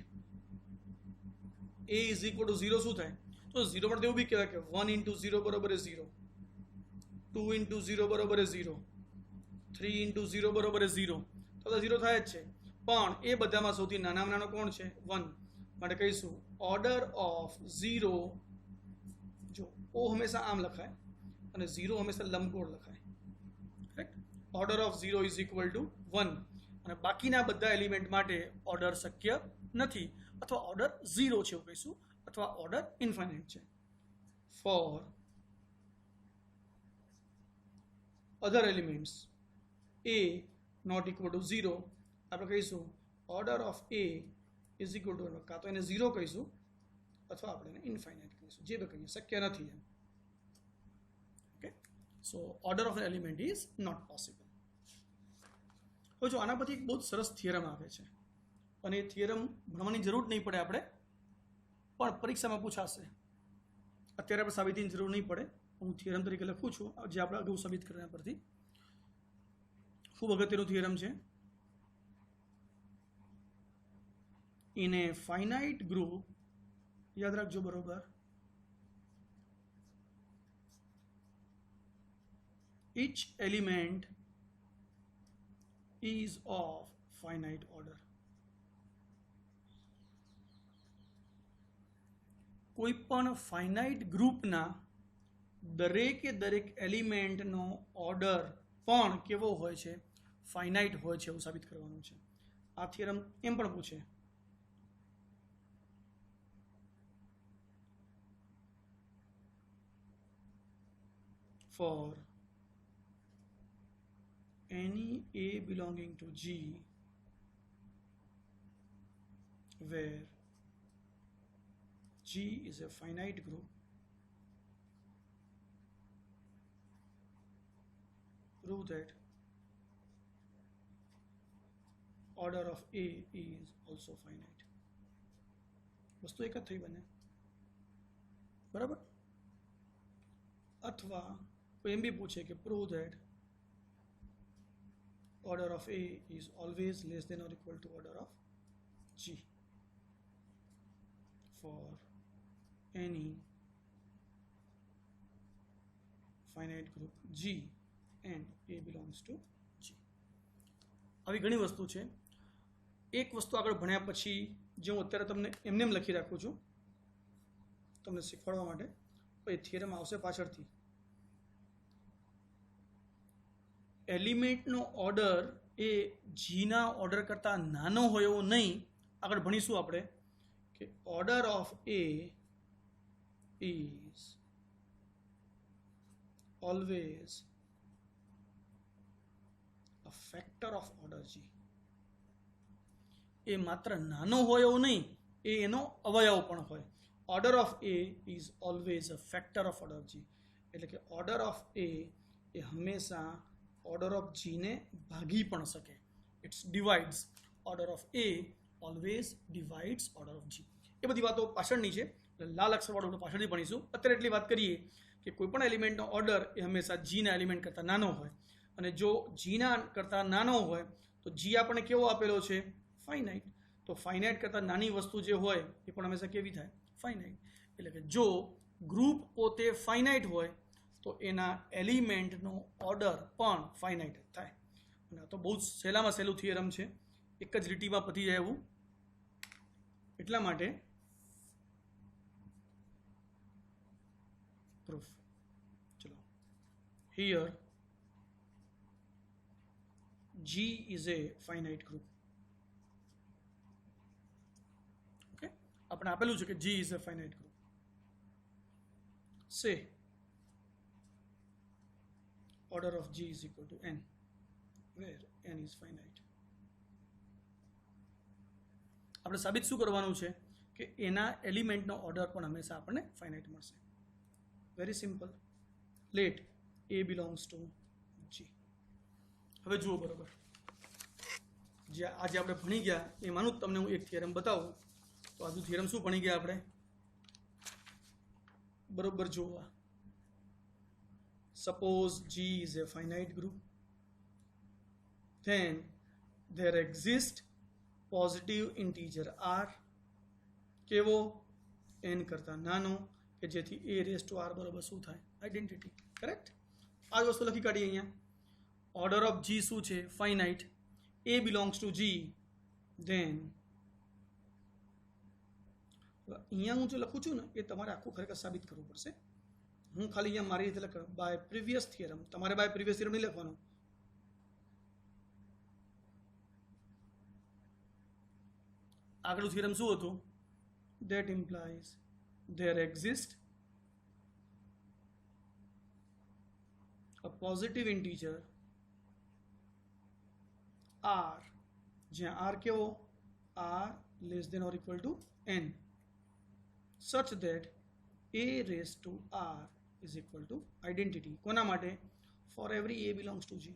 a is equal to 0 શું થાય? તો 0 પર એવું બી કહેવાય કે 1 into 0 બરાબર 0, 2 into 0 બરાબર 0, 3 into 0 બરાબર 0, તો 0 થાય જ છે. પણ એ બધામાં સૌથી નાનામાં નાનો કોણ છે? 1. માટે કહીશું ઓર્ડર ઓફ 0. જો o હંમેશા આમ લખાય અને 0 હંમેશા લંબગોળ લખાય. Right? Order of 0 is equal to 1. અને બાકીના બધા એલિમેન્ટ માટે ઓર્ડર શક્ય નથી, અથવા ઓર્ડર 0 છે એવું કહીશું, અથવા ઓર્ડર ઇન્ફાઇનાઇટ છે. For other elements a not equal to 0 આપણે કહીશું order of a is equal to, કાં તો એને 0 કહીશું અથવા આપણે એને ઇન્ફાઇનાઇટ કહીશું, જે બી કહીએ શક્ય નથી એમ. Okay, so order of an element is not possible. હવે જો આના પરથી એક બહુ સરસ થિયરમ આવે છે, અને એ થિયરમ ભણવાની જરૂર નહીં પડે આપણે, પણ પરીક્ષામાં પૂછાશે. અત્યારે આપણે સાબિતીની જરૂર નહીં પડે, હું થિયરમ તરીકે લખું છું જે આપણે અગાઉ સાબિત કર્યા પરથી. ખૂબ અગત્યનું થિયરમ છે. ઇન એ ફાઇનાઇટ ગ્રુપ, યાદ રાખજો બરોબર, each element is of finite order. કોઈ પણ ફાઇનાઇટ ગ્રુપના દરેકે દરેક એલિમેન્ટનો ઓર્ડર પણ કેવો હોય છે? ફાઇનાઇટ હોય છે, એવું સાબિત કરવાનું છે. આ થિયરમ એમ પણ પૂછે. For any A belonging to G where G is a finite group, prove that order of A is also finite. વસ્તુ એક જ થઈ બને, બરાબર? અથવા કોઈ એમ બી પૂછે કે prove that order of A is always less than or equal to order of G for any finite group G and A belongs to G. આવી ઘણી વસ્તુ છે. એક વસ્તુ આગળ ભણ્યા પછી જે હું અત્યારે તમને એમને એમ લખી રાખું છું તમને શીખવાડવા માટે, એ થિયરમ આવશે પાછળથી. એલિમેન્ટનો ઓર્ડર એ જીના ઓર્ડર કરતાં નાનો હોય એવો નહીં. આગળ ભણીશું આપણે કે order of a is always a factor of order G. એ માત્ર નાનો હોય એવું નહીં, એ એનો અવયવ પણ હોય. Order of a is always a factor of order G. એટલે કે ઓર્ડર ઓફ એ હંમેશા ઓર્ડર ઓફ જીને ભાગી પણ શકે. It's divides. Order of a always divides order of G. એ બધી વાતો પાછળની છે, લાલ અક્ષરવાળું આપણે પાછળથી ભણીશું. અત્યારે એટલી વાત કરીએ કે કોઈપણ એલિમેન્ટનો ઓર્ડર એ હંમેશા જીના એલિમેન્ટ કરતાં નાનો હોય, અને જો જીના કરતાં નાનો હોય તો જી આપણને કેવો આપેલો છે? ફાઇનાઇટ. તો ફાઇનાઇટ કરતાં નાની વસ્તુ જે હોય એ પણ હંમેશા કેવી થાય? ફાઇનાઇટ. એટલે કે જો ગ્રુપ પોતે ફાઇનાઇટ હોય તો એના એલિમેન્ટનો ઓર્ડર પણ ફાઇનાઇટ જ થાય. અને આ તો બહુ સહેલામાં સહેલું થિયરમ છે, એક જ લીટીમાં પતી જાય એવું. એટલા માટે proof. चलो, here G is a finite group. Okay, આપણે આપેલું છે કે G is a finite group. Say order of G is equal to n, where n is finite. આપણે સાબિત શું કરવાનું છે કે એના એલિમેન્ટનો ઓર્ડર પણ હંમેશા આપણને ફાઇનાઇટ મળશે. Very simple. Let a belongs to G. હવે જુઓ બરાબર, જે આજે આપણે ભણી ગયા એમાંનું જ તમને હું એક થિયરમ બતાવું. તો આજુ થિયરમ શું ભણી ગયા આપણે? બરોબર જોવા. Suppose G is a finite group, then there exists positive integer r, કેવો? n કરતાં નાનો, કે જેથી a raised to r બરાબર શું થાય? આઈડેન્ટિટી. કરેક્ટ? આ જ વસ્તુ લખી કાઢીએ અહીંયા. ઓર્ડર ઓફ G શું છે? Finite. a belongs to G, then અહીંયા હું જે લખું છું ને એ તમારે આખું ખરેખર સાબિત કરવું પડશે. હું ખાલી અહીંયા મારી રીતે લખ બાય પ્રીવિયસ થિયરમ. તમારે બાય પ્રીવિયસ થિયરમ નહીં લખવાનું. આગળનું થિયરમ શું હતું? that implies there exists a positive integer r, જ્યાં r કેવો? r less than or equal to n, such that a raised to r is equal to identity. કોના માટે? for every a belongs to G.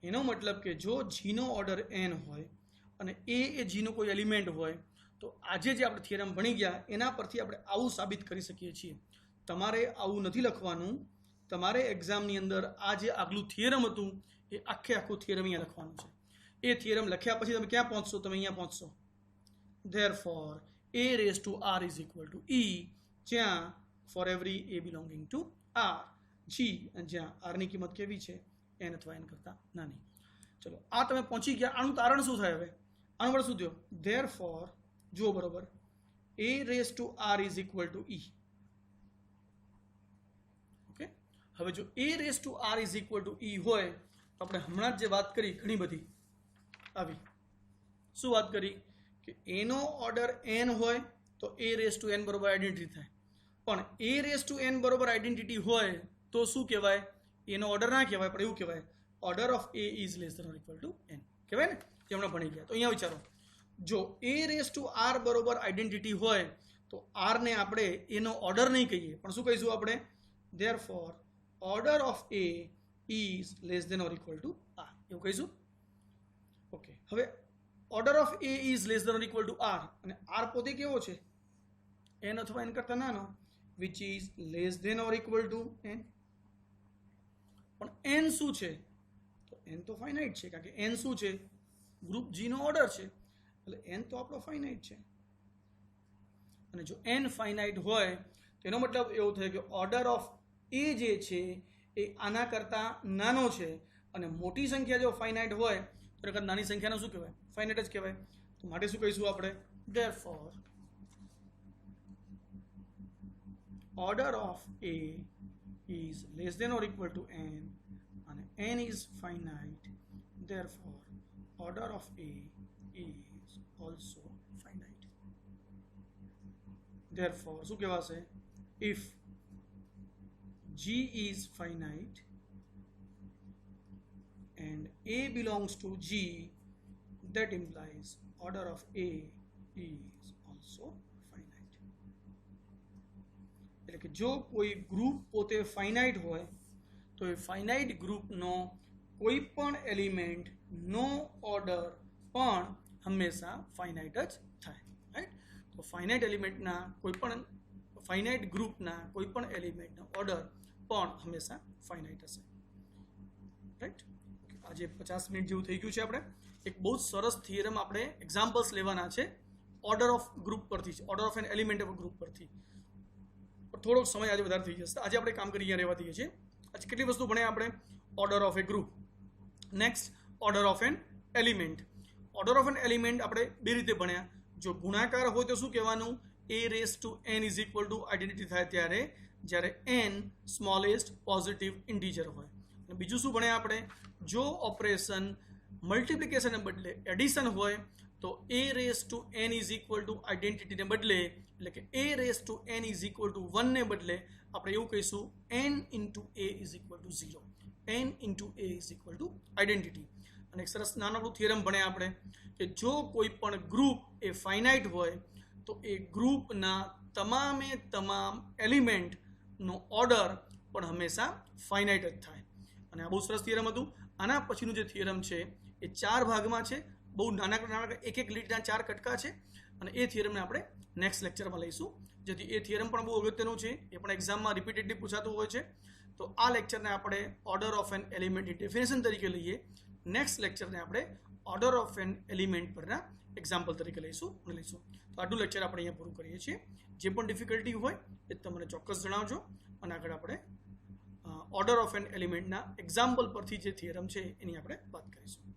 એનો મતલબ કે જો G નો order n હોય અને a એ G નો કોઈ એલિમેન્ટ હોય તો આજે જે આપણે થિયરમ ભણી ગયા એના પરથી આપણે આવું સાબિત કરી શકીએ છીએ. તમારે આવું નથી લખવાનું. તમારે એક્ઝામની અંદર આ જે આગલું થિયરમ હતું એ આખું થિયરમ અહીંયા લખવાનું છે. એ થિયરમ લખ્યા પછી તમે ક્યાં પહોંચશો? તમે અહીંયા પહોંચશો. therefore a raised to r is equal to e, જ્યાં for every a belonging to r, G, જ્યાં r ની કિંમત કેવી છે? n અથવા n કરતાં નાની. ચલો, આ તમે પહોંચી ગયા. આનું તારણ શું થાય? હવે આનું વડે શું થયો? therefore જુઓ બરોબર, a raised to r is equal to e. Okay, હવે જો a raised to r is equal to e હોય તો આપણે હમણાં જ જે વાત કરી ઘણી બધી આવી. શું વાત કરી? કે a નો ઓર્ડર n હોય તો a raised to n બરોબર આઈડેન્ટિટી થાય. પણ a raised to n બરોબર આઈડેન્ટિટી હોય તો શું કહેવાય? એનો ઓર્ડર ના કહેવાય, પણ એવું કહેવાય order of a is less than or equal to n. કહેવાય ને? જે હમણાં ભણી ગયા. તો અહીંયા વિચારો, જો a raised to r બરોબર આઈડેન્ટિટી હોય તો r ને આપણે એનો ઓર્ડર નહીં કહીએ, પણ શું કહીશું આપણે? therefore order of a is less than or equal to r, એવું કહીશું. ઓકે, હવે order of a is less than or equal to r, અને આર પોતે કેવો છે? એન અથવા એન કરતા નાનો, which is less than or equal to n. પણ એન શું છે? તો એન તો ફાઇનાઇટ છે, કારણ કે એન શું છે? ગ્રુપ જી નો ઓર્ડર છે, એટલે એન તો આપણો ફાઇનાઇટ છે. અને જો એન ફાઇનાઇટ હોય તો એનો મતલબ એવો થાય કે ઓર્ડર ઓફ એ જે છે એ આના કરતાં નાનો છે, અને મોટી સંખ્યા જો ફાઇનાઇટ હોય તો એના કરતાં નાની સંખ્યાને શું કહેવાય? ફાઇનાઇટ જ કહેવાય. તો માટે શું કહીશું આપણે? Therefore order of A is less than or equal to n, and n is finite, therefore order of A is also finite. Therefore શું કહેવાશે? If G is finite and A belongs to G, that implies order of A is also finite. એટલે કે જો કોઈ group પોતે finite હોય તો એ finite ગ્રુપનો કોઈ પણ એલિમેન્ટનો ઓર્ડર પણ હંમેશા ફાઇનાઇટ જ થાય, રાઈટ? તો ફાઇનાઇટ એલિમેન્ટના કોઈ પણ ફાઇનાઇટ ગ્રુપના કોઈ પણ એલિમેન્ટનો ઓર્ડર પણ હંમેશા ફાઇનાઇટ હશે, રાઈટ? આજે 50 મિનિટ જેવું થઈ ગયું છે. આપણે એક બહુ જ સરસ થિયરમ આપણે એક્ઝામ્પલ્સ લેવાના છે ઓર્ડર ઓફ ગ્રુપ પરથી, order of an element of group પરથી. થોડોક સમય આજે વધારે થઈ જશે. આજે આપણે કામ કરી અહીંયા રહેવા દઈએ છીએ. આજે કેટલી વસ્તુ ભણ્યા આપણે? Order of a group. Next order of an element. Order of an element આપણે બે રીતે ભણ્યા. જો ગુણાકાર હોય તો શું કહેવાનું? a raise to n is equal to identity થાય ત્યારે, જ્યારે n સ્મોલેસ્ટ પોઝિટિવ ઇન્ટીજર હોય. અને બીજું શું ભણ્યા આપણે? જો ઓપરેશન મલ્ટિપ્લિકેશનને બદલે એડિશન હોય તો a raise to n is equal to આઈડેન્ટિટીને બદલે, એટલે કે a raise to n is equal to 1 ને બદલે આપણે એવું કહીશું n into a is equal to 0, n into a is equal to identity. અને એક સરસ નાનકડું થિયરમ ભણ્યા આપણે કે જો કોઈ પણ ગ્રુપ એ ફાઇનાઇટ હોય તો એ ગ્રુપના તમામે તમામ એલિમેન્ટનો ઓર્ડર પણ હંમેશા ફાઇનાઇટ જ થાય. અને આ બહુ સરસ થિયરમ હતું. આના પછીનું જે થિયરમ છે એ 4 ભાગમાં છે, બહુ નાના એક એક લીટના 4 કટકા છે, અને એ થિયરમને આપણે નેક્સ્ટ લેક્ચરમાં લઈશું, જેથી એ થિયરમ પણ બહુ અગત્યનું છે, એ પણ એક્ઝામમાં રિપીટેડલી પૂછાતું હોય છે. તો આ લેક્ચરને આપણે ઓર્ડર ઓફ એન એલિમેન્ટની ડેફિનેશન તરીકે લઈએ. નેક્સ્ટ લેક્ચરને આપણે ઓર્ડર ઓફ એન એલિમેન્ટ પરના એક્ઝામ્પલ તરીકે લઈશું. તો આટલું લેક્ચર આપણે અહીંયા પૂરું કરીએ છીએ. જે પણ ડિફિકલ્ટી હોય એ તમને ચોક્કસ જણાવજો, અને આગળ આપણે ઓર્ડર ઓફ એન એલિમેન્ટના એક્ઝામ્પલ પરથી જે થિયરમ છે એની આપણે વાત કરીશું.